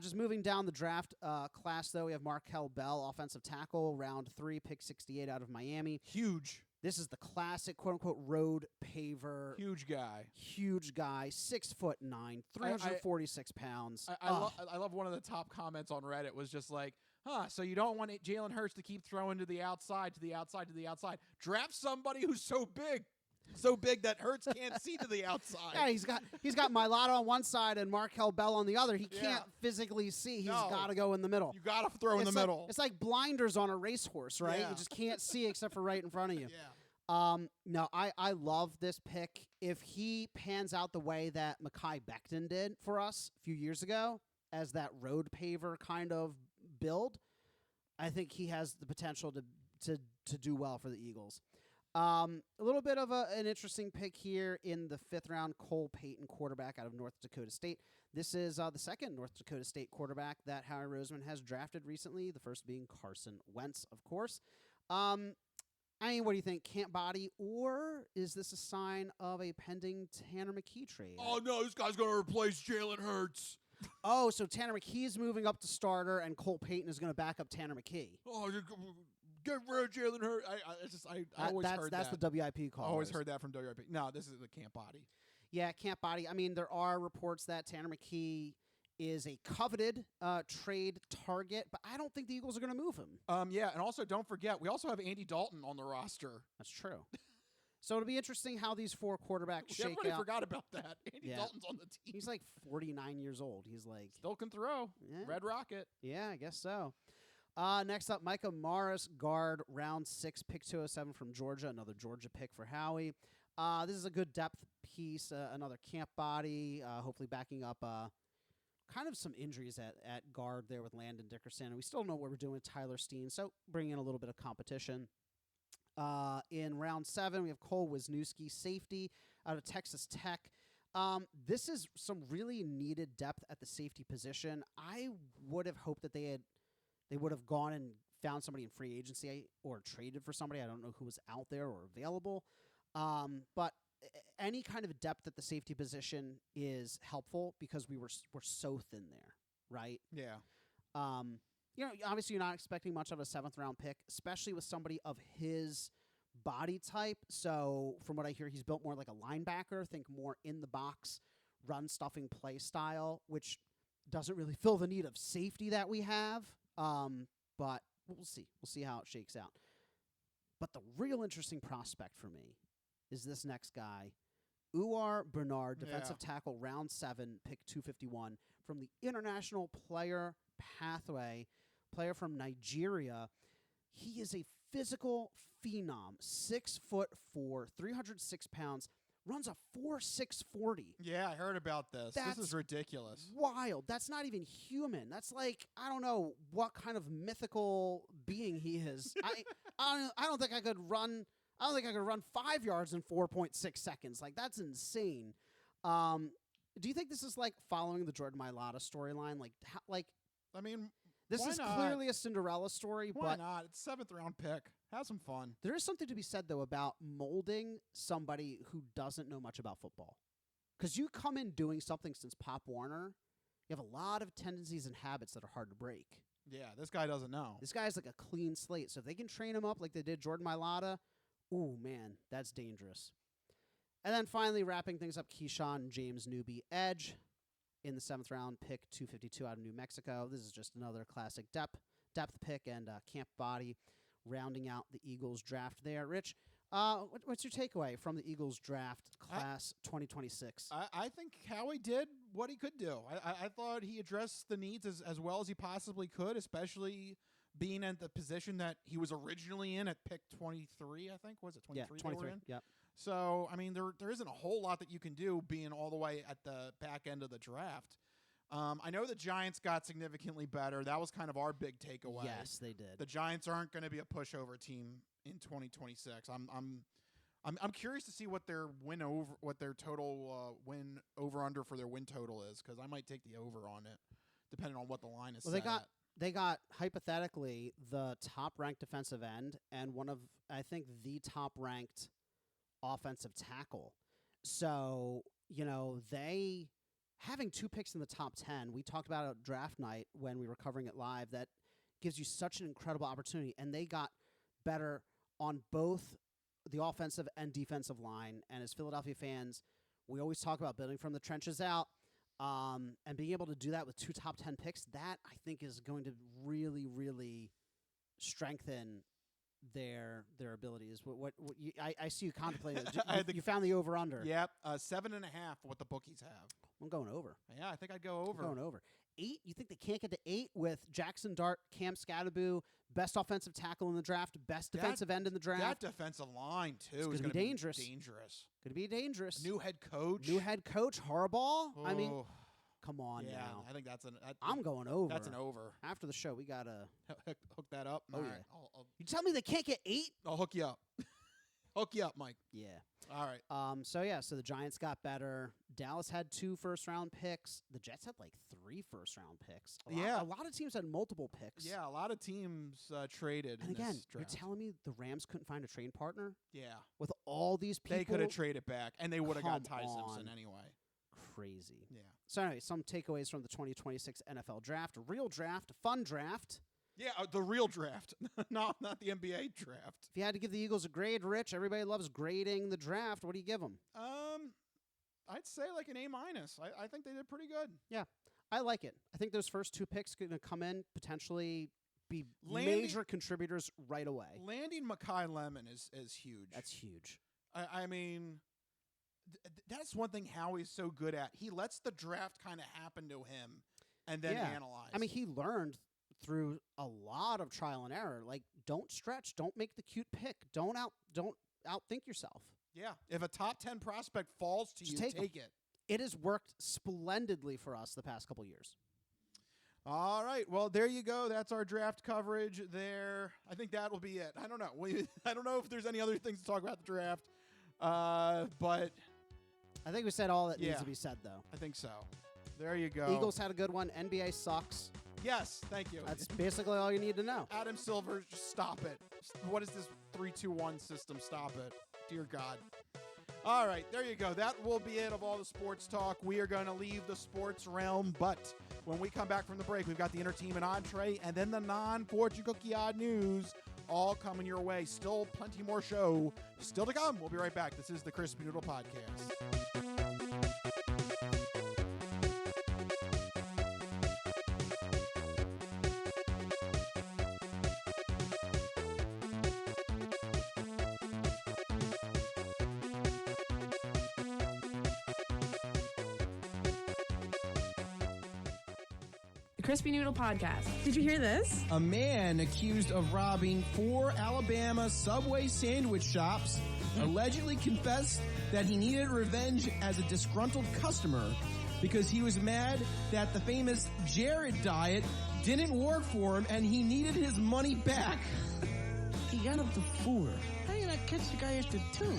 Just moving down the draft class, though, we have Markel Bell, offensive tackle, round 3, pick 68 out of Miami. Huge. This is the classic, quote-unquote, road paver. Huge guy. 6'9", 346 pounds. I love one of the top comments on Reddit was just like, so you don't want Jalen Hurts to keep throwing to the outside, to the outside, to the outside. Draft somebody who's so big that Hurts can't see to the outside. Yeah, he's got Mailata on one side and Markel Bell on the other. He can't phically see. He's got to go in the middle. You got to throw in the middle. It's like blinders on a racehorse, right? Yeah. You just can't see except for right in front of you. Yeah. No, I love this pick. If he pans out the way that Mekhi Becton did for us a few years ago as that road paver kind of build, I think he has the potential to do well for the Eagles. A little bit of an interesting pick here in the 5th round, Cole Payton, quarterback out of North Dakota State. This is the second North Dakota State quarterback that Howie Roseman has drafted recently, the first being Carson Wentz, of course. I mean, what do you think? Camp body, or is this a sign of a pending Tanner McKee trade? Oh, no, this guy's going to replace Jalen Hurts. Oh, so Tanner McKee is moving up to starter, and Cole Payton is going to back up Tanner McKee. Oh, get rid of Jalen Hurts. I always heard that. That's the WIP call. I always heard that from WIP. No, this is the camp body. Yeah, camp body. I mean, there are reports that Tanner McKee is a coveted trade target, but I don't think the Eagles are going to move him. Yeah, and also don't forget, we also have Andy Dalton on the roster. That's true. So it'll be interesting how these 4 quarterbacks shake Everybody out. forgot about that. Andy Dalton's on the team. He's like 49 years old. He's like... Still can throw. Yeah. Red Rocket. Yeah, I guess so. Next up, Micah Morris, guard, round 6, pick 207 from Georgia. Another Georgia pick for Howie. This is a good depth piece, another camp body, hopefully backing up kind of some injuries at guard there with Landon Dickerson. And we still know what we're doing with Tyler Steen, so bring in a little bit of competition. In round 7, we have Cole Wisniewski, safety out of Texas Tech. This is some really needed depth at the safety position. I would have hoped that they would have gone and found somebody in free agency or traded for somebody. I don't know who was out there or available. But any kind of depth at the safety position is helpful because we're so thin there, right? Yeah. Obviously you're not expecting much of a 7th round pick, especially with somebody of his body type. So from what I hear, he's built more like a linebacker, think more in the box, run stuffing play style, which doesn't really fill the need of safety that we have. But we'll see. We'll see how it shakes out. But the real interesting prospect for me is this next guy, Uar Bernard, defensive tackle, round 7, pick 251 from the International Player Pathway, player from Nigeria. He is a physical phenom, 6'4", 306 pounds, runs a 4.6 40. Yeah, I heard about this. This is ridiculous. Wild. That's not even human. That's like, I don't know what kind of mythical being he is. I don't think I could run. I don't think I could run 5 yards in 4.6 seconds. Like, that's insane. Do you think this is like following the Jordan Mailata storyline? I mean, this is clearly a Cinderella story. Why but not? It's 7th round pick. Have some fun. There is something to be said, though, about molding somebody who doesn't know much about football. Because you come in doing something since Pop Warner, you have a lot of tendencies and habits that are hard to break. Yeah, this guy doesn't know. This guy's like a clean slate. So if they can train him up like they did Jordan Mailata, ooh, man, that's dangerous. And then finally, wrapping things up, Keyshawn James Newby, edge in the 7th round, pick 252 out of New Mexico. This is just another classic depth pick and camp body, rounding out the Eagles draft there. Rich, what's your takeaway from the Eagles draft class 2026? I think Howie did what he could do. I thought he addressed the needs as well as he possibly could, especially being at the position that he was originally in at pick 23, I think. Was it 23? Yeah, 23. Yep. So, I mean, there isn't a whole lot that you can do being all the way at the back end of the draft. I know the Giants got significantly better. That was kind of our big takeaway. Yes, they did. The Giants aren't going to be a pushover team in 2026. I'm curious to see what their total win over under for their win total is, because I might take the over on it, depending on what the line is. Well, they got hypothetically the top ranked defensive end and one of, I think, the top ranked offensive tackle. So, they having 2 picks in the top 10, we talked about it at draft night when we were covering it live, that gives you such an incredible opportunity. And they got better on both the offensive and defensive line. And as Philadelphia fans, we always talk about building from the trenches out. And being able to do that with 2 top 10 picks, that I think is going to really, really strengthen their abilities. I see you contemplating. You found the over under. Yep, 7.5. What the bookies have. I'm going over. Yeah, I think I'd go over. I'm going over. 8. You think they can't get to 8 with Jackson Dart, Cam Scatteraboo, best offensive tackle in the draft, best defensive end in the draft. That defensive line too is going to be dangerous. Dangerous. Going to be dangerous. New head coach. Harbaugh. Oh. I mean, come on now. I think that's I'm going over. That's an over. After the show, we gotta hook that up. Oh, All yeah. right. You tell me they can't get 8? I'll hook you up. Hook you up, Mike. Yeah. All right. So the Giants got better. Dallas had 2 first-round picks. The Jets had 3 first-round picks. A lot of teams had multiple picks. Yeah, a lot of teams traded. And in again, this draft. you're telling me the Rams couldn't find a trade partner? Yeah. With all these people, they could have traded back, and they would have got Ty Come Simpson on. anyway. Crazy. Yeah. So anyway, some takeaways from the 2026 NFL draft. A real draft, a fun draft. Yeah, the real draft, not the NBA draft. If you had to give the Eagles a grade, Rich, everybody loves grading the draft. What do you give them? I'd say an A-. I think they did pretty good. Yeah, I like it. I think those first 2 picks going to come in, potentially be major contributors right away. Landing Mekhi Lemon is huge. That's huge. I mean, that's one thing Howie's so good at. He lets the draft kind of happen to him and then analyze. I mean, he learned through a lot of trial and error. Don't stretch. Don't make the cute pick. Don't outthink yourself. Yeah. If a top 10 prospect falls to you, take it. It has worked splendidly for us the past couple years. All right. Well, there you go. That's our draft coverage there. I think that will be it. I don't know. I don't know if there's any other things to talk about the draft. But I think we said all that needs to be said, though. I think so. There you go. Eagles had a good one. NBA sucks. Yes, thank you. That's basically all you need to know. Adam Silver, just stop it. What is this 3-2-1 system? Stop it. Dear God. All right, there you go. That will be it of all the sports talk. We are going to leave the sports realm, but when we come back from the break, we've got the entertainment entree and then the non-fortune cookie odd news all coming your way. Still plenty more show still to come. We'll be right back. This is the Crispy Noodle Podcast. Crispy Noodle Podcast. Did you hear this? A man accused of robbing 4 Alabama Subway sandwich shops allegedly confessed that he needed revenge as a disgruntled customer because he was mad that the famous Jared diet didn't work for him and he needed his money back. He got up to 4. How did I catch the guy after 2?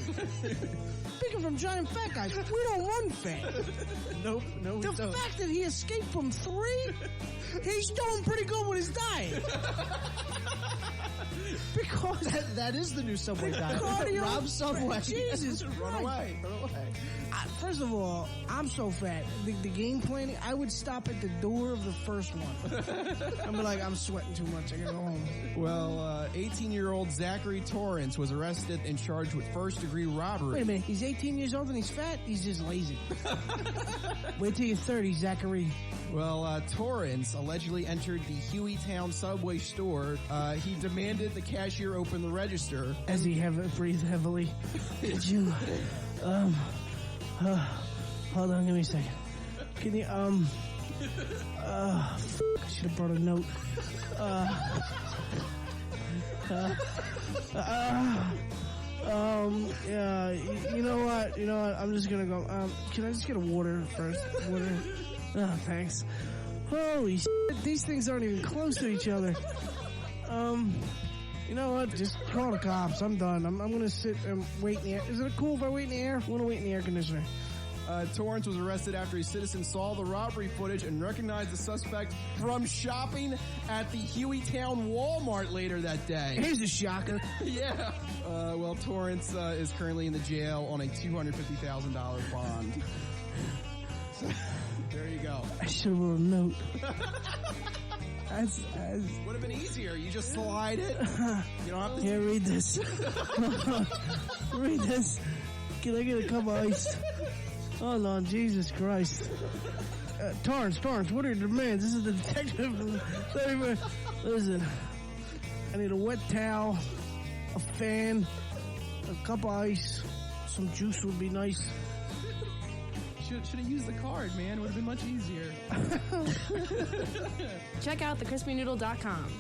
Speaking from giant fat guys, we don't run fat. Nope, no, we the don't. fact that he escaped from 3, he's doing pretty good with his diet. Because that is the new Subway diet. Rob Subway. Jesus Run away. First of all, I'm so fat. The game planning, I would stop at the door of the first one. I'd be like, I'm sweating too much. I gotta go home. Well, 18-year-old Zachary Torrance was arrested and charged with first-degree robbery. Wait a minute. He's 18 years old and he's fat? He's just lazy. Wait till you're 30, Zachary. Well, Torrance allegedly entered the Hueytown Subway store. He demanded the cashier open the register. As he breathed heavily. Did you, hold on, give me a second. Can you, I should have brought a note. Yeah, you know what, I'm just gonna go, can I just get a water first? Water? Oh, thanks. Holy shit, these things aren't even close to each other. You know what? Just call the cops. I'm done. I'm going to sit and wait in the air. Is it cool if I wait in the air? I'm going to wait in the air conditioner. Torrance was arrested after a citizen saw the robbery footage and recognized the suspect from shopping at the Hueytown Walmart later that day. Here's a shocker. Yeah. Well, Torrance is currently in the jail on a $250,000 bond. So, there you go. I should have wrote a note. Would have been easier. You just slide it. You don't have to. Here, read this. Read this. Can I get a cup of ice? Oh, Lord, Jesus Christ. Torrance, what are your demands? This is the detective. Listen, I need a wet towel, a fan, a cup of ice, some juice would be nice. Should have used the card, man. It would have been much easier. Check out thecrispynoodle.com.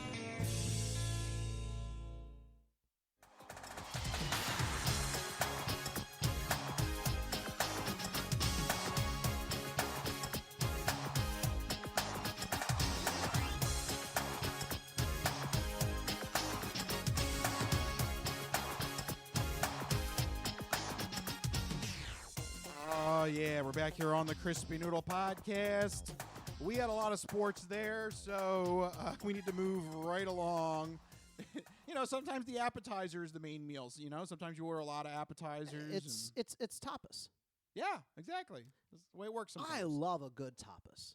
Oh, yeah, we're back here on the Crispy Noodle Podcast. We had a lot of sports there, so we need to move right along. You know, sometimes the appetizer is the main meals. You know, sometimes you order a lot of appetizers. It's tapas. Yeah, exactly. That's the way it works sometimes. I love a good tapas.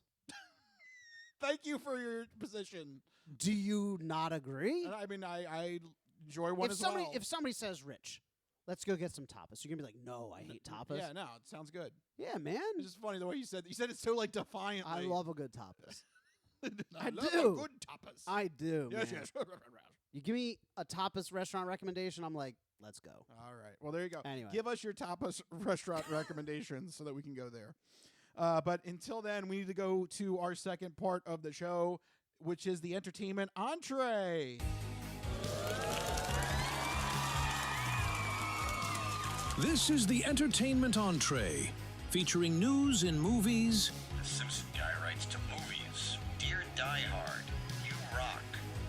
Thank you for your position. Do you not agree? I mean, I enjoy one as well. If somebody says, Rich, let's go get some tapas, you're going to be like, no, I hate tapas. Yeah, no, it sounds good. Yeah, man. It's just funny the way you said it. You said it so, like, defiantly. I love a good tapas. I love do. a good tapas. I do, Yes, man. yes. You give me a tapas restaurant recommendation, I'm like, let's go. All right. Well, there you go. Anyway. Give us your tapas restaurant recommendations so that we can go there. But until then, we need to go to our second part of the show, which is the entertainment entree. This is the entertainment entree, featuring news in movies. The Simpson guy writes to movies. Dear Die Hard, you rock.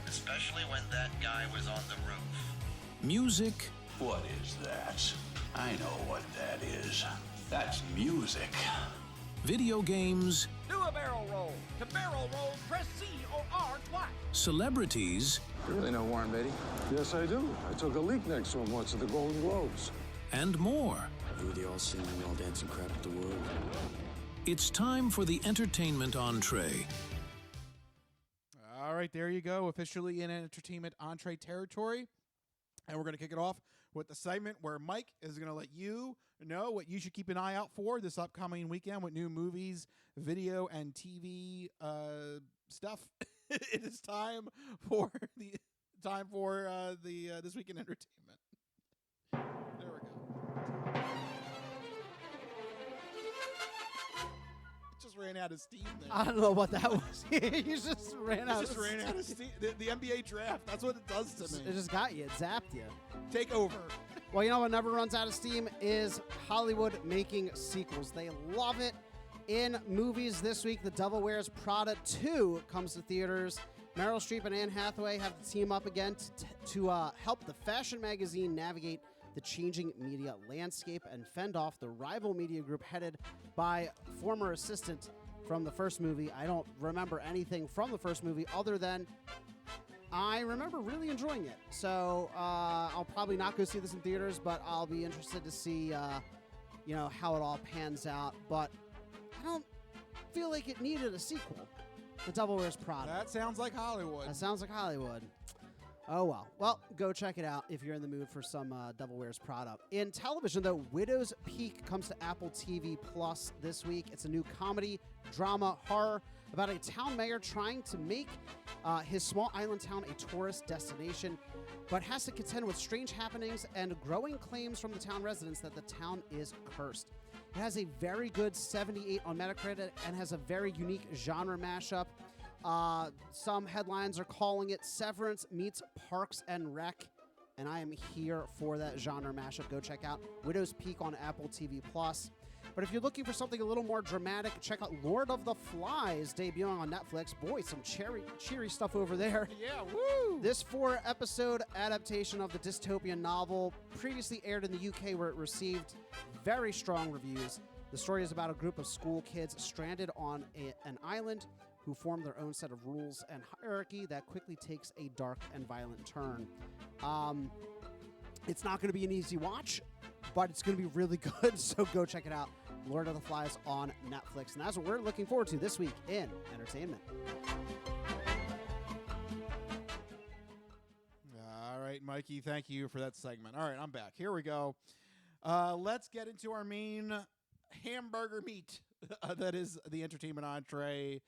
Especially when that guy was on the roof. Music. What is that? I know what that is. That's music. Video games. Do a barrel roll. To barrel roll, press C or R twice. Celebrities. You really know Warren Beatty? Yes, I do. I took a leak next to him once at the Golden Globes. And more. We the all singing, all dancing crap at the world. It's time for the entertainment entree. All right, there you go. Officially in entertainment entree territory. And we're going to kick it off with the segment where Mike is going to let you know what you should keep an eye out for this upcoming weekend with new movies, video, and TV stuff. It is time for the This Week in Entertainment. There we go. Just ran out of steam there. I don't know what that was. You just ran out of steam. Ran out of steam. The NBA draft, that's what it does to me. It just got you. It zapped you. Take over. Well, you know what never runs out of steam is Hollywood making sequels. They love it. In movies this week, The Devil Wears Prada 2 comes to theaters. Meryl Streep and Anne Hathaway have to team up again to help the fashion magazine navigate the changing media landscape and fend off the rival media group headed by former assistant from the first movie. I don't remember anything from the first movie other than I remember really enjoying it. So I'll probably not go see this in theaters, but I'll be interested to see how it all pans out. But I don't feel like it needed a sequel. The Devil Wears Prada. That sounds like Hollywood. That sounds like Hollywood. Oh, well. Well, go check it out if you're in the mood for some Devil Wears Prada. In television, though, Widow's Peak comes to Apple TV Plus this week. It's a new comedy, drama, horror about a town mayor trying to make his small island town a tourist destination, but has to contend with strange happenings and growing claims from the town residents that the town is cursed. It has a very good 78 on Metacritic and has a very unique genre mashup. Some headlines are calling it Severance meets Parks and Rec, and I am here for that genre mashup. Go check out Widow's Peak on Apple TV+. But if you're looking for something a little more dramatic, check out Lord of the Flies, debuting on Netflix. Boy, some cheery stuff over there. Yeah, woo! This 4-episode adaptation of the dystopian novel previously aired in the UK, where it received very strong reviews. The story is about a group of school kids stranded on an island who form their own set of rules and hierarchy that quickly takes a dark and violent turn. It's not going to be an easy watch, but it's going to be really good, so go check it out. Lord of the Flies on Netflix. And that's what we're looking forward to this week in entertainment. All right, Mikey, thank you for that segment. All right, I'm back. Here we go. Let's get into our main hamburger meat. That is the entertainment entree.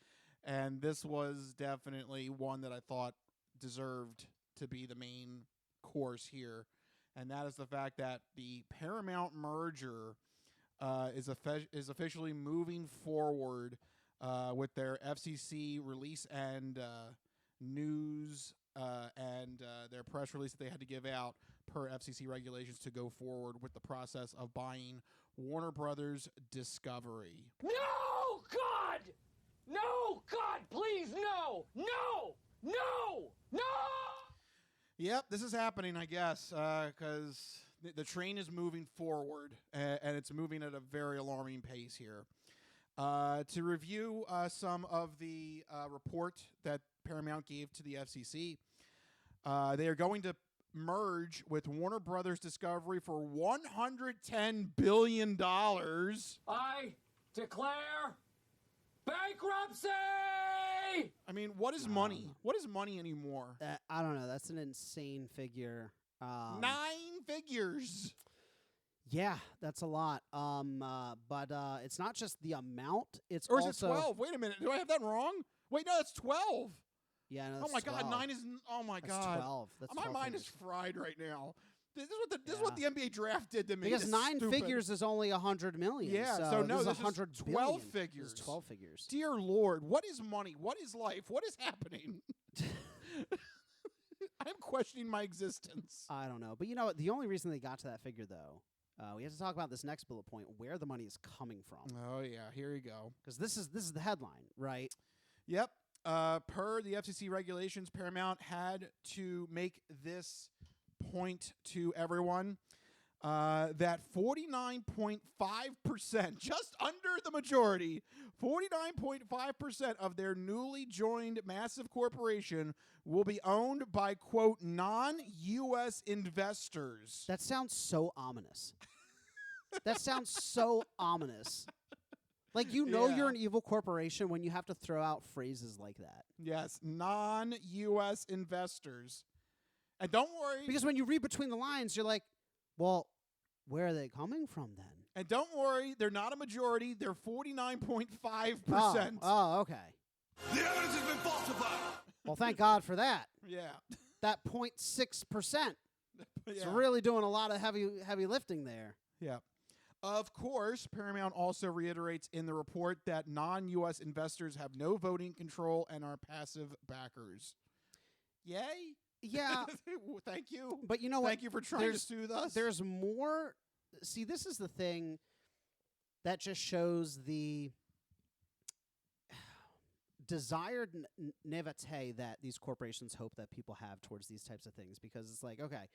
And this was definitely one that I thought deserved to be the main course here. And that is the fact that the Paramount merger is officially moving forward with their FCC release and news and their press release that they had to give out per FCC regulations to go forward with the process of buying Warner Brothers Discovery. No, God! No, God, please, no! No! No! No! Yep, this is happening, I guess, because the train is moving forward, and it's moving at a very alarming pace here. To review some of the report that Paramount gave to the FCC, they are going to merge with Warner Brothers Discovery for $110 billion. I declare bankruptcy! I mean, what is money? What is money anymore? I don't know. That's an insane figure. 9 figures. Yeah, that's a lot. But it's not just the amount. It's or is also it 12? Wait a minute. Do I have that wrong? Wait, no, that's 12. Yeah, no, oh that's my 12. God, 9 is. Oh my That's God, 12. That's my 12 mind figures. is fried right now. This is what the NBA draft did to me. Because It's 9 stupid. figures is only 100 million. Yeah, so so no, this this is 100 is 12 billion. figures. This is 12 figures. Dear Lord, what is money? What is life? What is happening? I'm questioning my existence. I don't know. But you know what? The only reason they got to that figure, though, we have to talk about this next bullet point, where the money is coming from. Oh, yeah. Here you go. Because this is the headline, right? Yep. Per the FCC regulations, Paramount had to make this point to everyone that 49.5%, just under the majority, 49.5% of their newly joined massive corporation will be owned by, quote, non-U.S. investors. That sounds so ominous. That sounds so ominous. Like, you know you're an evil corporation when you have to throw out phrases like that. Yes, non-U.S. investors. And don't worry. Because when you read between the lines, you're like, well, where are they coming from then? And don't worry, they're not a majority. They're 49.5%. Oh, okay. The evidence has been falsified. Well, thank God for that. Yeah. That 0.6%. It's Yeah. really doing a lot of heavy lifting there. Yeah. Of course, Paramount also reiterates in the report that non-U.S. investors have no voting control and are passive backers. Yay? Yeah. Thank you. But you know what? Thank you for trying to soothe us. There's more. See, this is the thing that just shows the desired naivete that these corporations hope that people have towards these types of things. Because it's like, okay,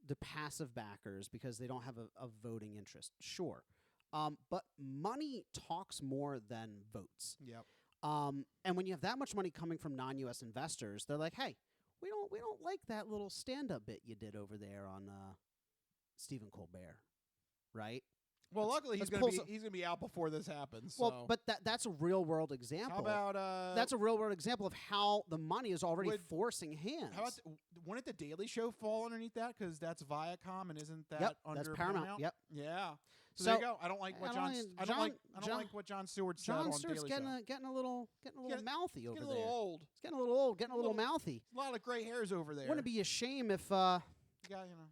the passive backers, because they don't have a voting interest. Sure. But money talks more than votes. Yep. And when you have that much money coming from non-U.S. investors, they're like, hey, we don't like that little stand-up bit you did over there on Stephen Colbert, right? Well, luckily he's going to be out before this happens. Well, so. but that's a real-world example. How about that's a real-world example of how the money is already forcing hands. How about wouldn't the Daily Show fall underneath that? Because that's Viacom, and isn't that under that's Paramount? Yep. Yeah. So there you go. I don't like what I don't like what Jon Stewart said Jon on Stewart's Daily Show. getting a little mouthy over there. Getting a little old. He's getting a little old, getting a little mouthy. A lot of gray hairs over there. Wouldn't it be a shame if a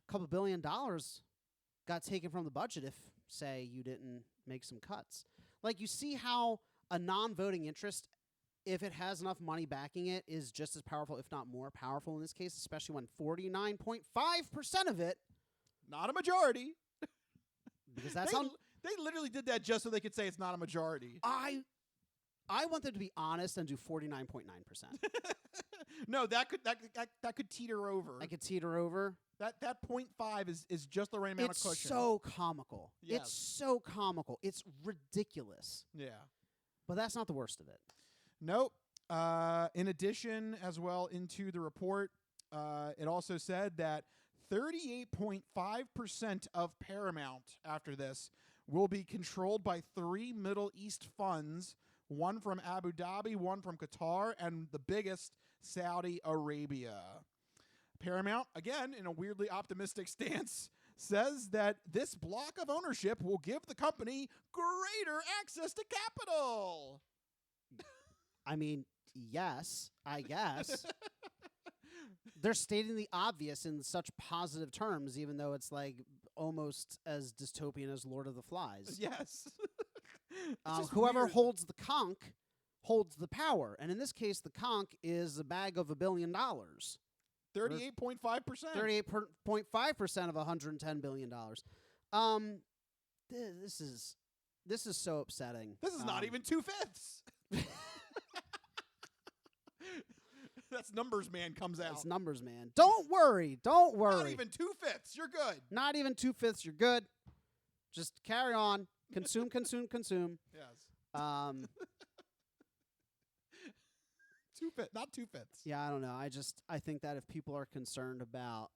couple $1 billion got taken from the budget if, say, you didn't make some cuts? Like, you see how a non-voting interest if it has enough money backing it, is just as powerful, if not more powerful in this case, especially when 49.5% of it. Not a majority. Because that's they literally did that just so they could say it's not a majority. I want them to be honest and do 49.9%. No, that could teeter over. I could teeter over. That 0.5 is just the right amount of cushion. It's so comical. Yes. It's so comical. It's ridiculous. Yeah. But that's not the worst of it. Nope. In addition, as well, into the report, it also said that 38.5% of Paramount after this will be controlled by 3 Middle East funds, one from Abu Dhabi, one from Qatar, and the biggest, Saudi Arabia. Paramount, again, in a weirdly optimistic stance, says that this block of ownership will give the company greater access to capital. I mean, yes, I guess. They're stating the obvious in such positive terms, even though it's like almost as dystopian as Lord of the Flies. Yes. Whoever weird. holds the conch holds the power. And in this case, the conch is a bag of $1 billion. 38.5%. 38.5% of $110 billion. This is so upsetting. This is not even 2/5. That's Numbers Man comes out. That's Numbers Man. Don't worry. Don't worry. Not even 2/5. You're good. Not even 2/5. You're good. Just carry on. Consume, consume, consume. Yes. 2/5, not 2/5. Yeah, I don't know. I think that if people are concerned about,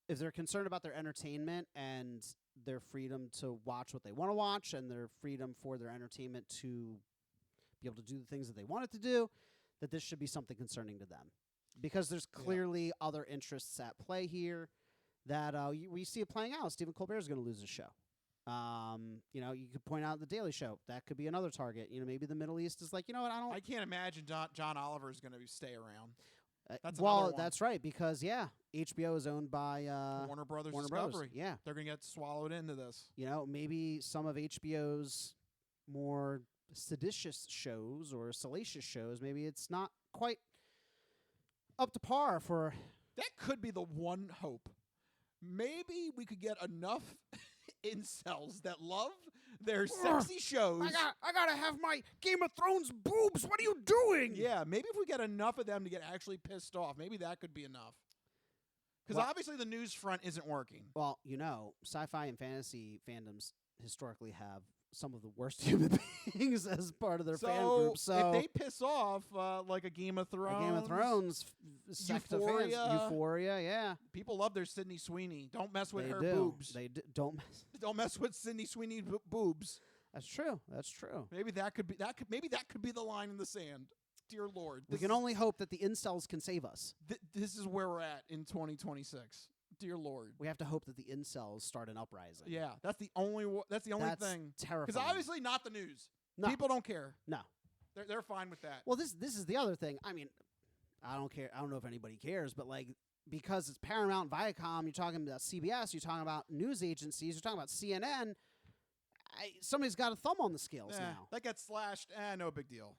if they're concerned about their entertainment and their freedom to watch what they want to watch and their freedom for their entertainment to be able to do the things that they want it to do, that this should be something concerning to them. Because there's clearly other interests at play here that we see it playing out. Stephen Colbert is going to lose his show. You could point out the Daily Show. That could be another target. Maybe the Middle East is like, I can't imagine John Oliver is going to stay around. That's right, because HBO is owned by Warner Brothers Warner Discovery. Bros. Yeah, they're going to get swallowed into this. Maybe some of HBO's more seditious shows or salacious shows, maybe it's not quite up to par for. That could be the one hope. Maybe we could get enough incels that love their sexy shows. I gotta have my Game of Thrones boobs. What are you doing? Yeah, maybe if we get enough of them to get actually pissed off, maybe that could be enough. Because obviously the news front isn't working. Well, sci-fi and fantasy fandoms historically have some of the worst human beings as part of their fan group. So if they piss off like a Game of Thrones, Euphoria, yeah. People love their Sydney Sweeney. Don't mess with her do. boobs. Don't mess with Sydney Sweeney's boobs. That's true. That's true. Maybe that could be the line in the sand. Dear Lord, we can only hope that the incels can save us. This is where we're at in 2026. Dear Lord, we have to hope that the incels start an uprising. Yeah, that's the only thing. Terrifying. Because obviously not the news. No. People don't care. No, they're fine with that. Well, this is the other thing. I mean, I don't care. I don't know if anybody cares, but because it's Paramount, Viacom, you're talking about CBS, you're talking about news agencies, you're talking about CNN. Somebody's got a thumb on the scales now. That gets slashed. No big deal.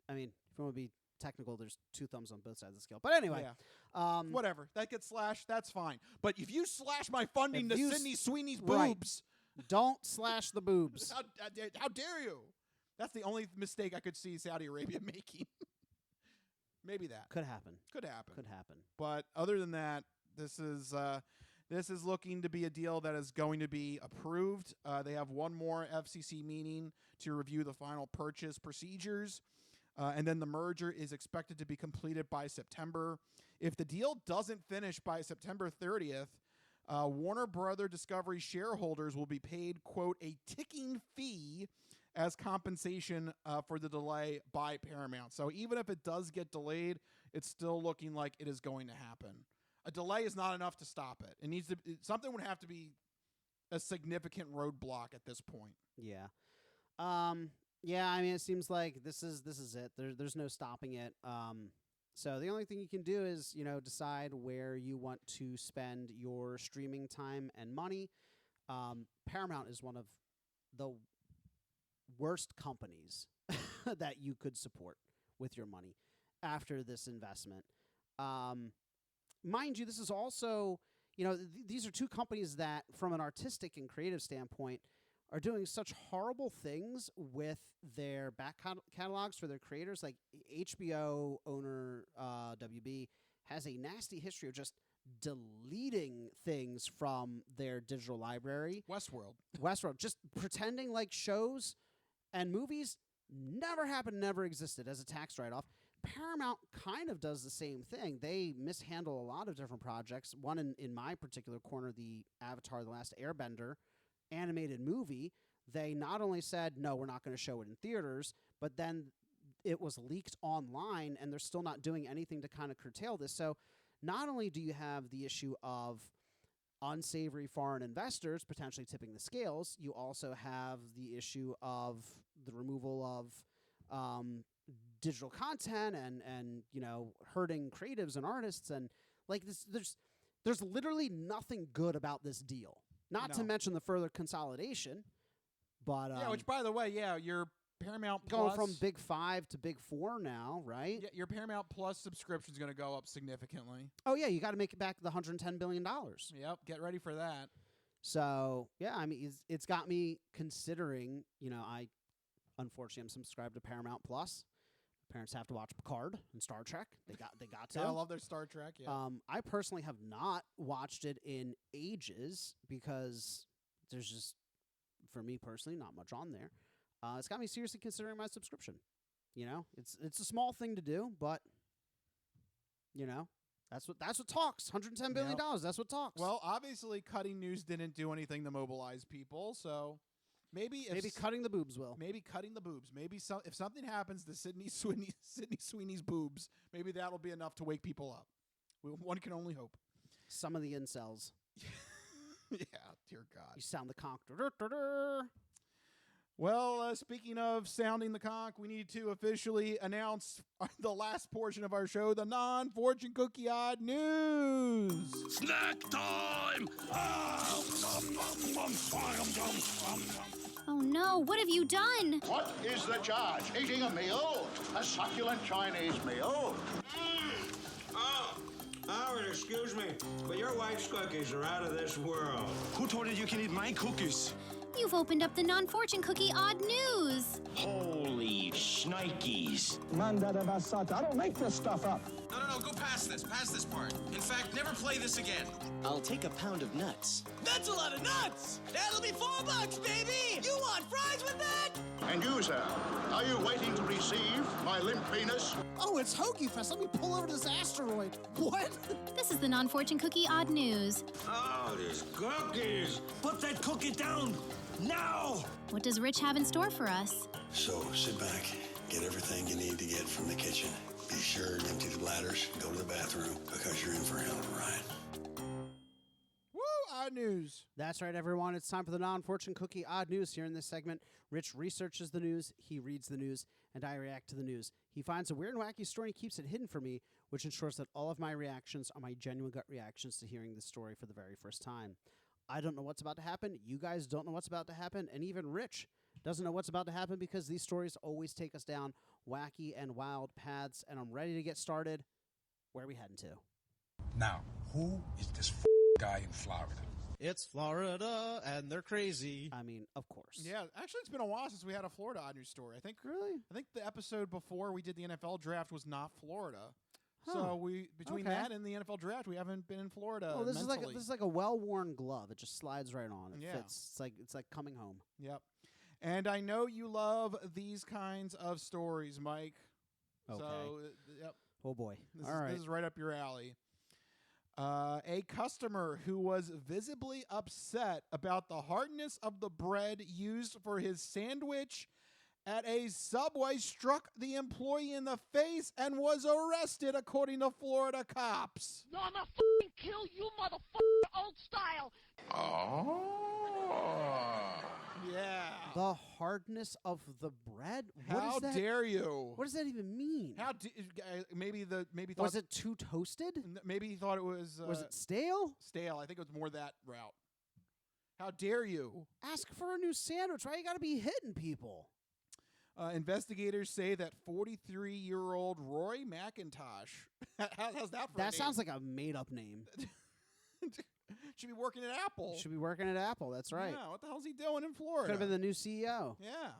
I mean, if you want to be technical, there's 2 thumbs on both sides of the scale. But anyway, whatever. That gets slashed. That's fine. But if you slash my funding to Sydney Sweeney's boobs, don't slash the boobs. How dare you? That's the only mistake I could see Saudi Arabia making. Maybe that could happen. Could happen. But other than that, this is looking to be a deal that is going to be approved. They have one more FCC meeting to review the final purchase procedures. And then the merger is expected to be completed by September. If the deal doesn't finish by September 30th, Warner Brother Discovery shareholders will be paid, quote, a ticking fee as compensation for the delay by Paramount. So even if it does get delayed, it's still looking like it is going to happen. A delay is not enough to stop it. It needs to. Something would have to be a significant roadblock at this point. Yeah. Yeah, I mean, it seems like this is it. There's no stopping it. So the only thing you can do is, decide where you want to spend your streaming time and money. Paramount is one of the worst companies that you could support with your money after this investment. Mind you, this is also, these are two companies that, from an artistic and creative standpoint, are doing such horrible things with their back catalogs for their creators. Like HBO owner WB has a nasty history of just deleting things from their digital library. Westworld, just pretending like shows and movies never happened, never existed as a tax write-off. Paramount kind of does the same thing. They mishandle a lot of different projects. One in my particular corner, the Avatar: The Last Airbender animated movie, they not only said, no, we're not going to show it in theaters, but then it was leaked online, and they're still not doing anything to kind of curtail this. So not only do you have the issue of unsavory foreign investors potentially tipping the scales, you also have the issue of the removal of digital content and hurting creatives and artists, and like this, there's literally nothing good about this deal. Not to mention the further consolidation, but which, by the way, your Paramount going Plus, from Big 5 to Big 4 now, right? Yeah, your Paramount Plus subscription is going to go up significantly. Oh yeah, you got to make it back the $110 billion. Yep, get ready for that. So yeah, I mean, it's got me considering. I unfortunately am subscribed to Paramount Plus. Parents have to watch Picard and Star Trek. They got to. I love their Star Trek. Yeah. I personally have not watched it in ages because there's just, for me personally, not much on there. It's got me seriously considering my subscription. It's a small thing to do, but that's what talks. $110 billion. That's what talks. Well, obviously, cutting news didn't do anything to mobilize people, so. Maybe cutting the boobs will. Maybe cutting the boobs. Maybe if something happens to Sydney Sweeney's boobs, maybe that'll be enough to wake people up. One can only hope. Some of the incels. Yeah, dear God. You sound the conch. Well, speaking of sounding the conch, we need to officially announce the last portion of our show, the non-fortune cookie odd news. Snack time! Oh no, what have you done? What is the charge? Eating a meal? A succulent Chinese meal? Oh, Howard, excuse me, but your wife's cookies are out of this world. Who told you you can eat my cookies? You've opened up the non-fortune cookie odd news. Holy shnikes. Mandada Basata. I don't make this stuff up. No, go past this part. In fact, never play this again. I'll take a pound of nuts. That's a lot of nuts! That'll be $4, baby! You want fries with that? And you, sir, are you waiting to receive my limp penis? Oh, it's Hoagie Fest. Let me pull over this asteroid. What? This is the non-fortune cookie odd news. Oh, these cookies! Put that cookie down now! What does Rich have in store for us? So, sit back, get everything you need to get from the kitchen. Be sure to empty the bladders, go to the bathroom, because you're in for a hell of a ride. Woo, odd news. That's right, everyone. It's time for the non-fortune cookie odd news. Here in this segment, Rich researches the news, he reads the news, and I react to the news. He finds a weird and wacky story and keeps it hidden from me, which ensures that all of my reactions are my genuine gut reactions to hearing this story for the very first time. I don't know what's about to happen. You guys don't know what's about to happen. And even Rich doesn't know what's about to happen because these stories always take us down wacky and wild paths. And I'm ready to get started. Where are we heading to? Now, who is this guy in Florida? It's Florida, and they're crazy. I mean, of course. Yeah, actually, it's been a while since we had a Florida odd news story. I think the episode before we did the NFL draft was not Florida. Huh. So between that and the NFL draft, we haven't been in Florida. Oh, this is like a well-worn glove. It just slides right on. It fits. It's like coming home. Yep. And I know you love these kinds of stories, Mike. Okay. So, yep. Oh boy. This is right up your alley. A customer who was visibly upset about the hardness of the bread used for his sandwich at a Subway struck the employee in the face and was arrested, according to Florida cops. No, I'm gonna f***ing kill you, motherfucker, old style. Oh. Yeah. The hardness of the bread? How dare you? What does that even mean? Maybe thought, was it too toasted? Maybe he thought it was. Was it stale? Stale. I think it was more that route. How dare you? Ask for a new sandwich. Why you got to be hitting people? Investigators say that 43-year-old Roy McIntosh. How's that for a name? That sounds like a made-up name. Should be working at Apple. Should be working at Apple. That's right. Yeah, what the hell's he doing in Florida? Could have been the new CEO. Yeah.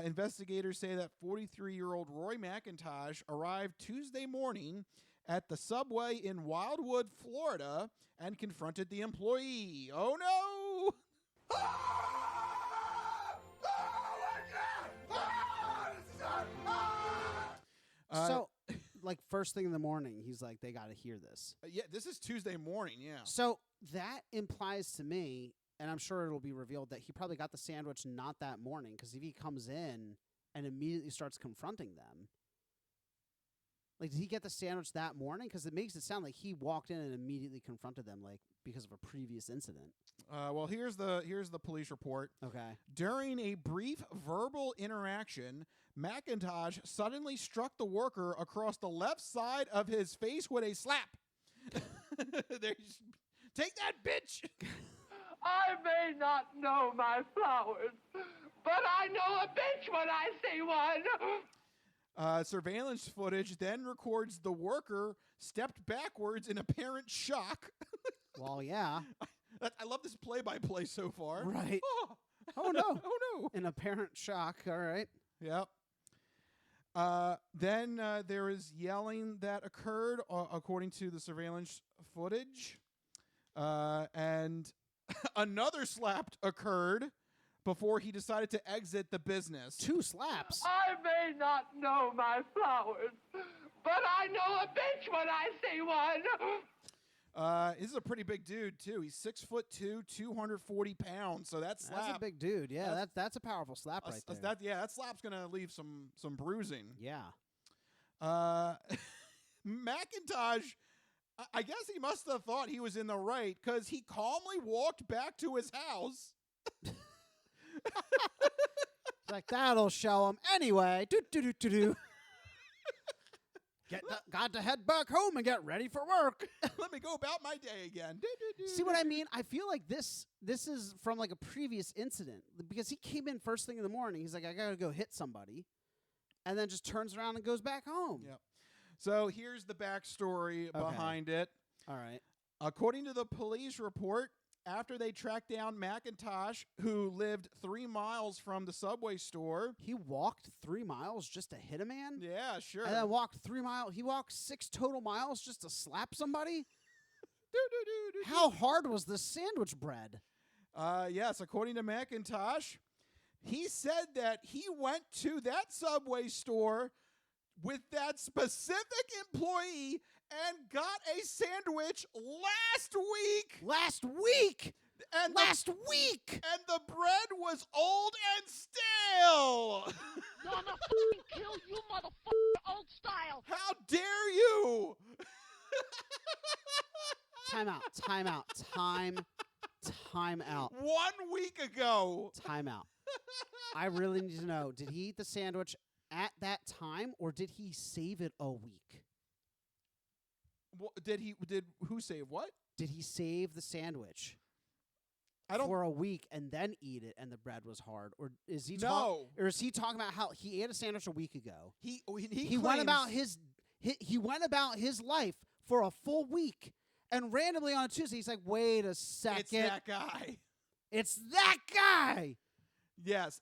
Investigators say that 43-year-old Roy McIntosh arrived Tuesday morning at the subway in Wildwood, Florida, and confronted the employee. Oh, no! So, like, first thing in the morning, he's like, they got to hear this. Yeah, this is Tuesday morning, yeah. So that implies to me, and I'm sure it'll be revealed, that he probably got the sandwich not that morning, because if he comes in and immediately starts confronting them, like, did he get the sandwich that morning? Because it makes it sound like he walked in and immediately confronted them, like, because of a previous incident. Well, here's the police report. Okay. During a brief verbal interaction, McIntosh suddenly struck the worker across the left side of his face with a slap. Take that, bitch! I may not know my flowers, but I know a bitch when I see one. Surveillance footage then records the worker stepped backwards in apparent shock. Well, yeah. I love this play-by-play so far. Right. Oh, no. Oh, no. In apparent shock. All right. Yep. Then there is yelling that occurred, according to the surveillance footage. And another slap occurred before he decided to exit the business. 2 slaps. I may not know my flowers, but I know a bitch when I see one. This is a pretty big dude, too. He's 6'2", 240 pounds. So that slap. That's a big dude. Yeah, that's a powerful slap right there. That slap's going to leave some bruising. Yeah. McIntosh, I guess he must have thought he was in the right, because he calmly walked back to his house. Like, that'll show him. Anyway, got to head back home and get ready for work. Let me go about my day again. See what I mean? I feel like this is from like a previous incident, because he came in first thing in the morning. He's like, I got to go hit somebody, and then just turns around and goes back home. Yep. So here's the backstory behind it. All right. According to the police report, after they tracked down McIntosh, who lived 3 miles from the Subway store. He walked 3 miles just to hit a man? Yeah, sure. And then walked 3 miles. He walked 6 total miles just to slap somebody? How hard was the sandwich bread? Yes, according to McIntosh, he said that he went to that Subway store with that specific employee and got a sandwich last week. Last week? And last week! And the bread was old and stale. I'm gonna fucking kill you, motherfucker, old style. How dare you? Time out. 1 week ago. Time out. I really need to know, did he eat the sandwich at that time, or did he save it a week? Who save what? Did he save the sandwich I don't for a week and then eat it and the bread was hard? Or is he or is he talking about how he ate a sandwich a week ago? He went about his life for a full week, and randomly on a Tuesday he's like, wait a second. It's that guy. It's that guy. Yes.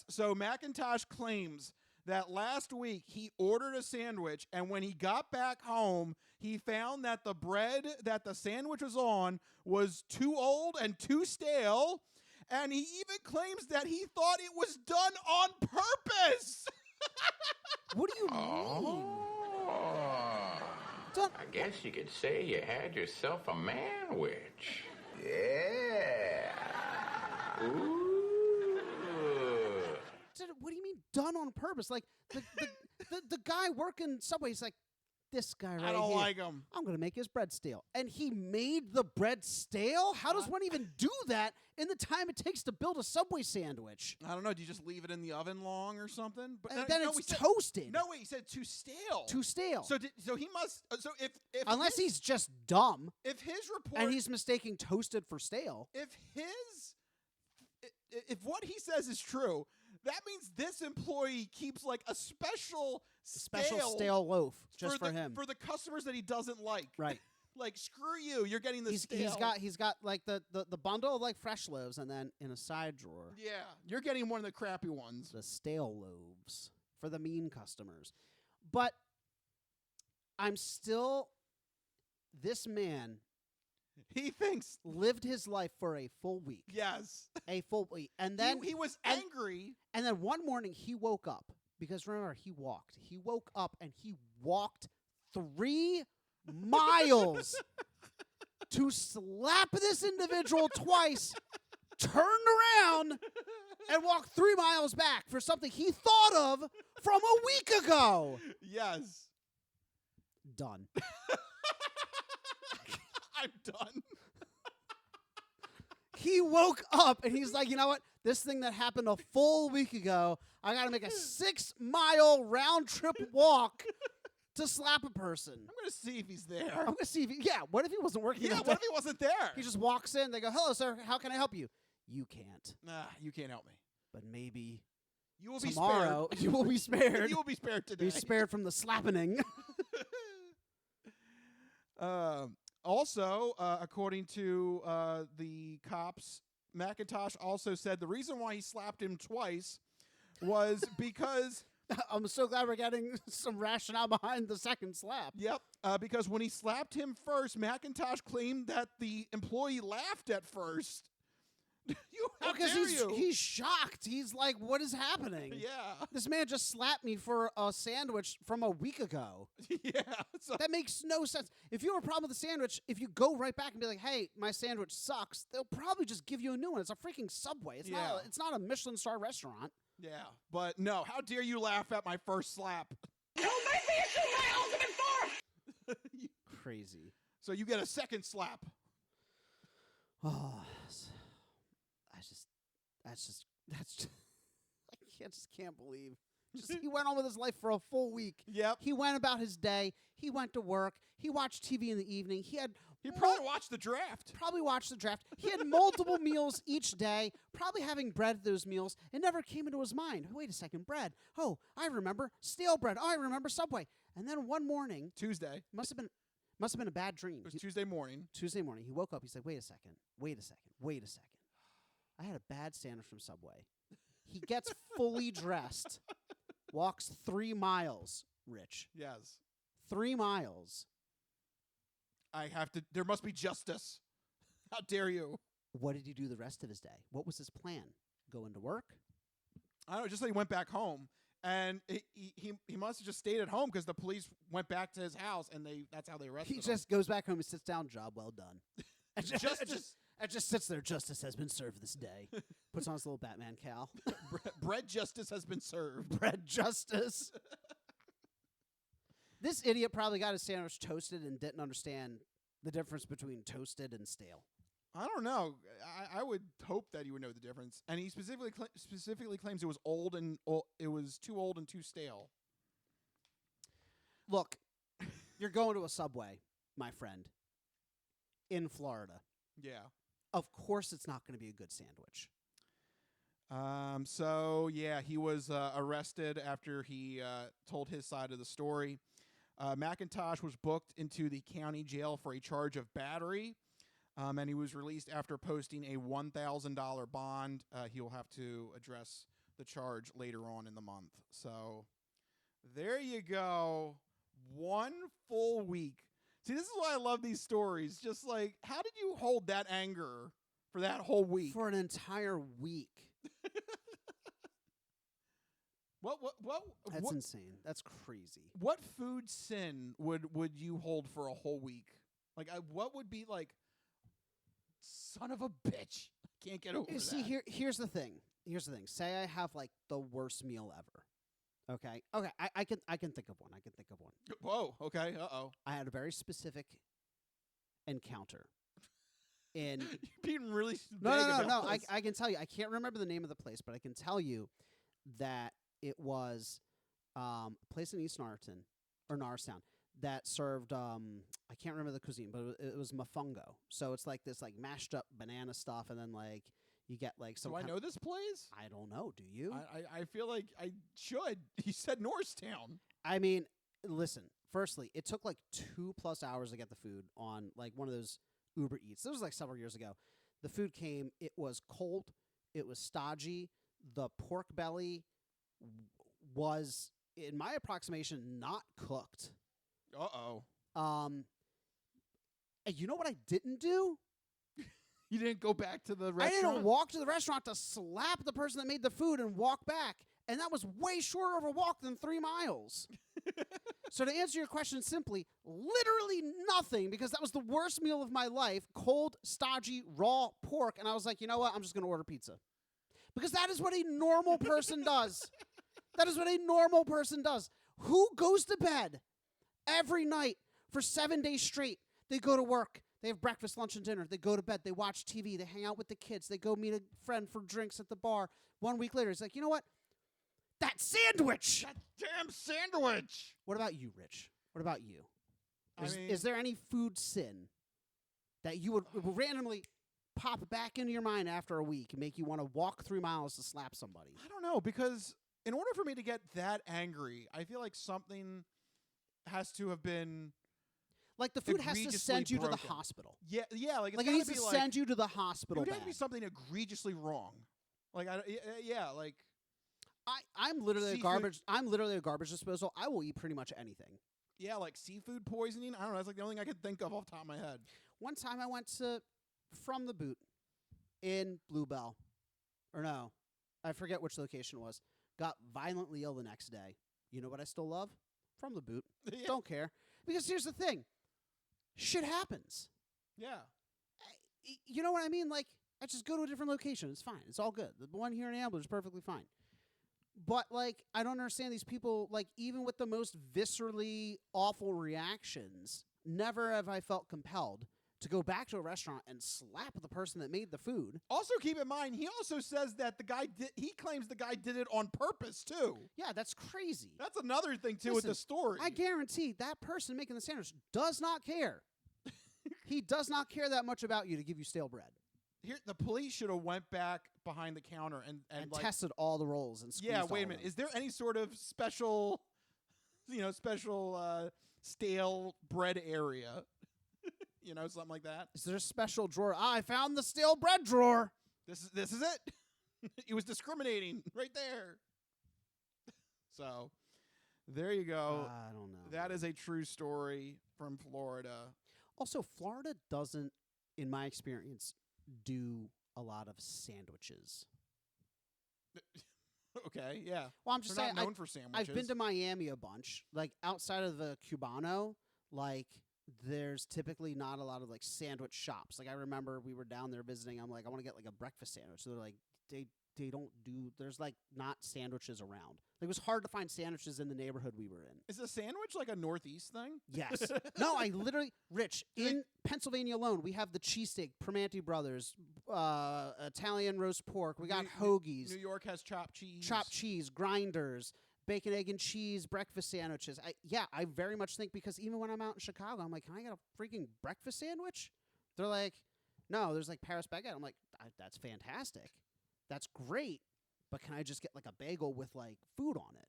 So McIntosh claims that last week he ordered a sandwich, and when he got back home, he found that the bread that the sandwich was on was too old and too stale, and he even claims that he thought it was done on purpose. What do you mean? I guess you could say you had yourself a manwich. Yeah. Ooh. What do you mean done on purpose? Like the guy working Subway, he's like, this guy right here. I don't like him. I'm going to make his bread stale. And he made the bread stale? How does one even do that in the time it takes to build a Subway sandwich? I don't know. Do you just leave it in the oven long or something? But then it's toasted. No, wait. He said too stale. Too stale. So he must. So if unless he's just dumb. If his report and he's mistaking toasted for stale. If what he says is true, that means this employee keeps like a special stale loaf just for him for the customers that he doesn't like. Right. Like screw you, you're getting the stale. He's got like the bundle of like fresh loaves, and then in a side drawer. Yeah, you're getting one of the crappy ones. The stale loaves for the mean customers. But I'm still this man. He thinks lived his life for a full week. Yes. A full week. And then he was angry. And then one morning he woke up because remember he walked. He woke up and he walked 3 miles to slap this individual twice, turned around and walked 3 miles back for something he thought of from a week ago. Yes. Done. I'm done. He woke up and he's like, you know what? This thing that happened a full week ago, I got to make a 6-mile round trip walk to slap a person. I'm going to see if he's there. I'm going to see if what if he wasn't working? Yeah, what if he wasn't there? He just walks in. They go, hello, sir. How can I help you? You can't. Nah, you can't help me. But maybe you will tomorrow be spared. You will be spared. You will be spared today. Be spared from the slapping. Also, according to the cops, McIntosh also said the reason why he slapped him twice was because... I'm so glad we're getting some rationale behind the second slap. Yep, because when he slapped him first, McIntosh claimed that the employee laughed at first. Because he's shocked. He's like, what is happening? Yeah. This man just slapped me for a sandwich from a week ago. Yeah. That makes no sense. If you have a problem with the sandwich, if you go right back and be like, hey, my sandwich sucks, they'll probably just give you a new one. It's a freaking Subway. It's not a Michelin star restaurant. Yeah. But no, how dare you laugh at my first slap? Don't make me assume my ultimate form! Crazy. So you get a second slap. Oh, I just can't believe. He went on with his life for a full week. Yep. He went about his day. He went to work. He watched TV in the evening. He probably watched the draft. He had multiple meals each day, probably having bread at those meals. It never came into his mind. Wait a second, bread. Oh, I remember stale bread. Oh, I remember Subway. And then one morning, Tuesday, must have been a bad dream. It was Tuesday morning. He woke up. He's like, wait a second. I had a bad sandwich from Subway. He gets fully dressed, walks 3 miles, Rich. Yes. 3 miles. There must be justice. How dare you? What did he do the rest of his day? What was his plan? Go into work? I don't know, just that he went back home. And he must have just stayed at home because the police went back to his house and that's how they arrested him. He just goes back home and sits down, job well done. It just sits there. Justice has been served this day. Puts on his little Batman cowl. Bread justice has been served. Bread justice. This idiot probably got his sandwich toasted and didn't understand the difference between toasted and stale. I don't know. I would hope that he would know the difference. And he specifically claims it was it was too old and too stale. Look, you're going to a Subway, my friend, in Florida. Yeah. Of course it's not going to be a good sandwich. So, yeah, he was arrested after he told his side of the story. McIntosh was booked into the county jail for a charge of battery, and he was released after posting a $1,000 bond. He will have to address the charge later on in the month. So, there you go. 1 full week. See, this is why I love these stories. Just like, how did you hold that anger for that whole week? For an entire week. That's insane. That's crazy. What food sin would you hold for a whole week? Like, what would be like, son of a bitch, I can't get over that. See, here's the thing. Say I have like the worst meal ever. Okay. Okay. I can think of one. I can think of one. Whoa. Okay. Uh-oh. I had a very specific encounter. In You're being really no, vague no, no, about no. this. I can tell you. I can't remember the name of the place, but I can tell you that it was a place in East Norriton or Norristown that served I can't remember the cuisine, but it was mofongo. So it's like this like mashed up banana stuff, and then like you get like some. Do I know this place? I don't know. Do you? I feel like I should. You said Norristown. I mean, listen. Firstly, it took like 2+ hours to get the food on like one of those Uber Eats. This was like several years ago. The food came. It was cold. It was stodgy. The pork belly was, in my approximation, not cooked. Uh-oh. And you know what I didn't do? You didn't go back to the restaurant? I didn't walk to the restaurant to slap the person that made the food and walk back. And that was way shorter of a walk than 3 miles. So to answer your question simply, literally nothing, because that was the worst meal of my life, cold, stodgy, raw pork. And I was like, you know what? I'm just going to order pizza. Because that is what a normal person does. That is what a normal person does. Who goes to bed every night for 7 days straight? They go to work. They have breakfast, lunch, and dinner. They go to bed. They watch TV. They hang out with the kids. They go meet a friend for drinks at the bar. 1 week later, it's like, you know what? That sandwich! That damn sandwich! What about you, Rich? What about you? I mean, Is there any food sin that you would randomly pop back into your mind after a week and make you want to walk 3 miles to slap somebody? I don't know, because in order for me to get that angry, I feel like something has to have been... Like the food has to send you to the broken. hospital. Yeah, yeah. Like, it's it gotta needs be to like, send you to the hospital. It would have to be something egregiously wrong. Like, yeah, like... I'm literally seafood. a garbage. I'm literally a garbage disposal. I will eat pretty much anything. Yeah, like seafood poisoning. I don't know. That's like the only thing I could think of off the top of my head. One time I went to From the Boot in Bluebell. Or no, I forget which location it was. Got violently ill the next day. You know what I still love? From the Boot. Yeah. Don't care. Because here's the thing. Shit happens. Yeah. You know what I mean? Like, I just go to a different location. It's fine. It's all good. The one here in Ambler is perfectly fine. But, like, I don't understand these people, like, even with the most viscerally awful reactions, never have I felt compelled to go back to a restaurant and slap the person that made the food. Also, keep in mind, he also says that he claims the guy did it on purpose, too. Yeah, that's crazy. That's another thing, too, with the story. I guarantee that person making the sandwich does not care. He does not care that much about you to give you stale bread. Here, the police should have went back behind the counter and like, tested all the rolls and squeezed yeah, all wait a of minute. them. Is there any sort of special stale bread area? Something like that? Is there a special drawer? I found the stale bread drawer. This is it. It was discriminating right there. So, there you go. I don't know. That is a true story from Florida. Also, Florida doesn't, in my experience, do a lot of sandwiches. Okay, yeah. Well, I'm just They're saying, not known for sandwiches. I've been to Miami a bunch. Like, outside of the Cubano, like, there's typically not a lot of, like, sandwich shops. Like, I remember we were down there visiting. I'm like, I want to get, like, a breakfast sandwich. So they're like, they don't do, there's, like, not sandwiches around. Like, it was hard to find sandwiches in the neighborhood we were in. Is a sandwich like a Northeast thing? Yes. No, I literally, Rich, in Pennsylvania alone, we have the cheesesteak, Primanti Brothers, Italian roast pork. We got hoagies. New York has chopped cheese. Chopped cheese, grinders, bacon, egg, and cheese, breakfast sandwiches. I very much think, because even when I'm out in Chicago, I'm like, can I get a freaking breakfast sandwich? They're like, no, there's like Paris baguette. I'm like, that's fantastic. That's great. But can I just get like a bagel with like food on it?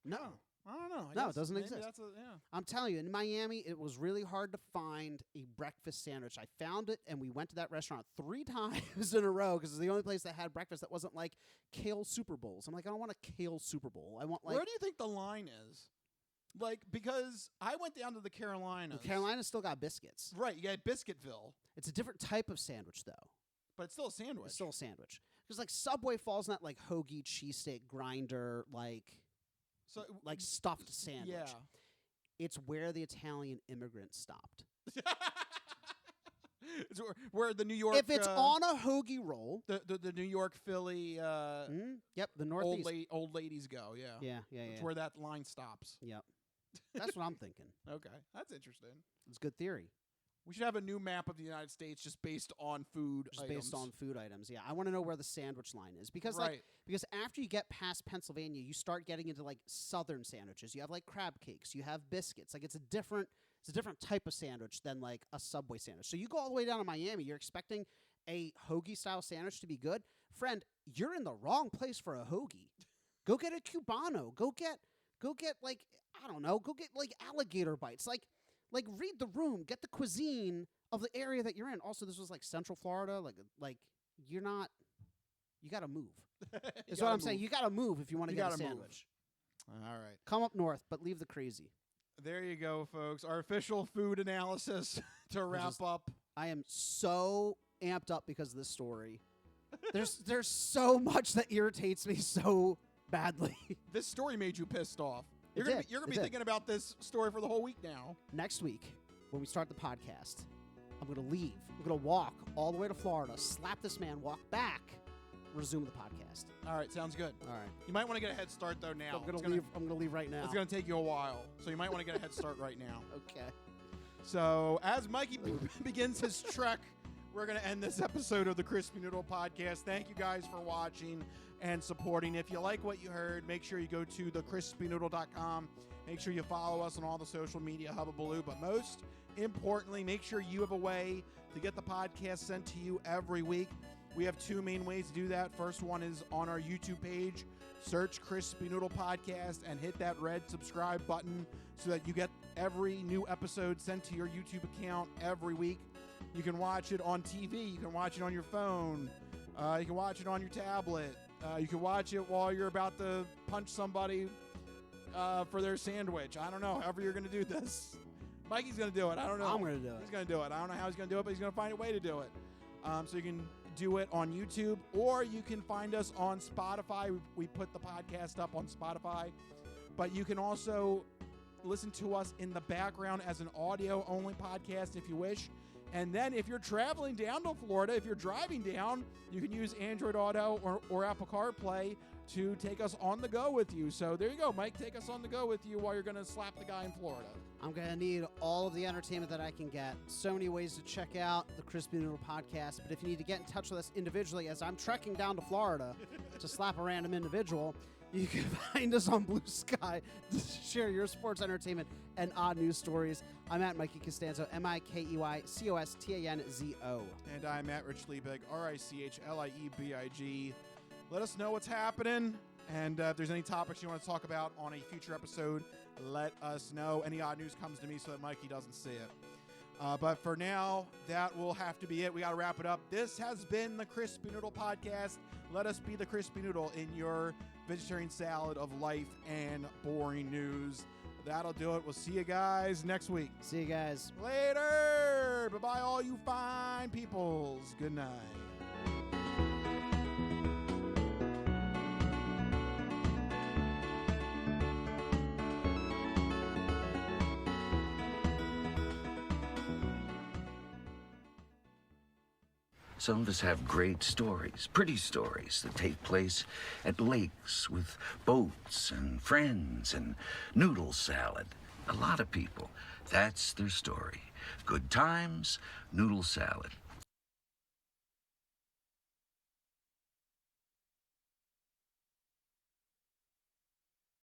No. I don't know. No, it doesn't maybe exist. Yeah. I'm telling you, in Miami, it was really hard to find a breakfast sandwich. I found it, and we went to that restaurant 3 times in a row because it's the only place that had breakfast that wasn't like kale Super Bowls. I'm like, I don't want a kale Super Bowl. I want like. Where do you think the line is? Like, because I went down to the Carolinas. The Carolinas still got biscuits. Right, you got Biscuitville. It's a different type of sandwich, though. But it's still a sandwich. It's still a sandwich. Because, like, Subway falls in that, like, hoagie, cheesesteak, grinder, like stuffed sandwich. Yeah. It's where the Italian immigrants stopped. It's where the New York... If it's on a hoagie roll... The New York Philly... Yep, the Northeast. Old ladies go, yeah. Yeah. It's where that line stops. Yep. That's what I'm thinking. Okay, that's interesting. It's good theory. We should have a new map of the United States just based on food items. Based on food items, yeah. I want to know where the sandwich line is. Because because after you get past Pennsylvania, you start getting into, like, southern sandwiches. You have, like, crab cakes. You have biscuits. Like, it's a different type of sandwich than, like, a Subway sandwich. So you go all the way down to Miami, you're expecting a hoagie-style sandwich to be good. Friend, you're in the wrong place for a hoagie. Go get a Cubano. Go get, like, I don't know, go get, like, alligator bites. Like, read the room. Get the cuisine of the area that you're in. Also, this was, like, Central Florida. Like you're not... You got to move. That's what I'm saying. You got to move if you want to get a sandwich. All right. Come up north, but leave the crazy. There you go, folks. Our official food analysis to wrap up. I am so amped up because of this story. There's so much that irritates me so badly. This story made you pissed off. You're gonna be thinking about this story for the whole week now. Next week, when we start the podcast, I'm gonna leave. I'm gonna walk all the way to Florida, slap this man, walk back, resume the podcast. All right, sounds good. All right. You might want to get a head start though now. I'm gonna leave right now. It's gonna take you a while, so you might want to get a head start right now. Okay. So as Mikey begins his trek, we're gonna end this episode of the Crispy Noodle Podcast. Thank you guys for watching and supporting. If you like what you heard, make sure you go to thecrispynoodle.com. Make sure you follow us on all the social media hubbubaloo. But most importantly, make sure you have a way to get the podcast sent to you every week. We have two main ways to do that. First one is on our YouTube page. Search Crispy Noodle Podcast and hit that red subscribe button so that you get every new episode sent to your YouTube account every week. You can watch it on TV. You can watch it on your phone. You can watch it on your tablet. You can watch it while you're about to punch somebody for their sandwich. I don't know. However you're going to do this. Mikey's going to do it. I don't know. I'm going to do it. He's going to do it. I don't know how he's going to do it, but he's going to find a way to do it. So you can do it on YouTube, or you can find us on Spotify. We put the podcast up on Spotify. But you can also listen to us in the background as an audio-only podcast if you wish. And then if you're traveling down to Florida, if you're driving down, you can use Android Auto or Apple CarPlay to take us on the go with you. So there you go, Mike. Take us on the go with you while you're going to slap the guy in Florida. I'm going to need all of the entertainment that I can get. So many ways to check out the Crispy Noodle Podcast. But if you need to get in touch with us individually, as I'm trekking down to Florida to slap a random individual, you can find us on Blue Sky to share your sports entertainment and odd news stories. I'm at Mikey Costanzo, MikeyCostanzo. And I'm at Rich Liebig, RichLiebig. Let us know what's happening. And if there's any topics you want to talk about on a future episode, let us know. Any odd news comes to me so that Mikey doesn't see it. But for now, that will have to be it. We got to wrap it up. This has been the Crispy Noodle Podcast. Let us be the Crispy Noodle in your vegetarian salad of life and boring news. That'll do it. We'll see you guys next week. See you guys. Later. Bye-bye, all you fine peoples. Good night. Some of us have great stories, pretty stories that take place at lakes with boats and friends and noodle salad. A lot of people, that's their story. Good times, noodle salad.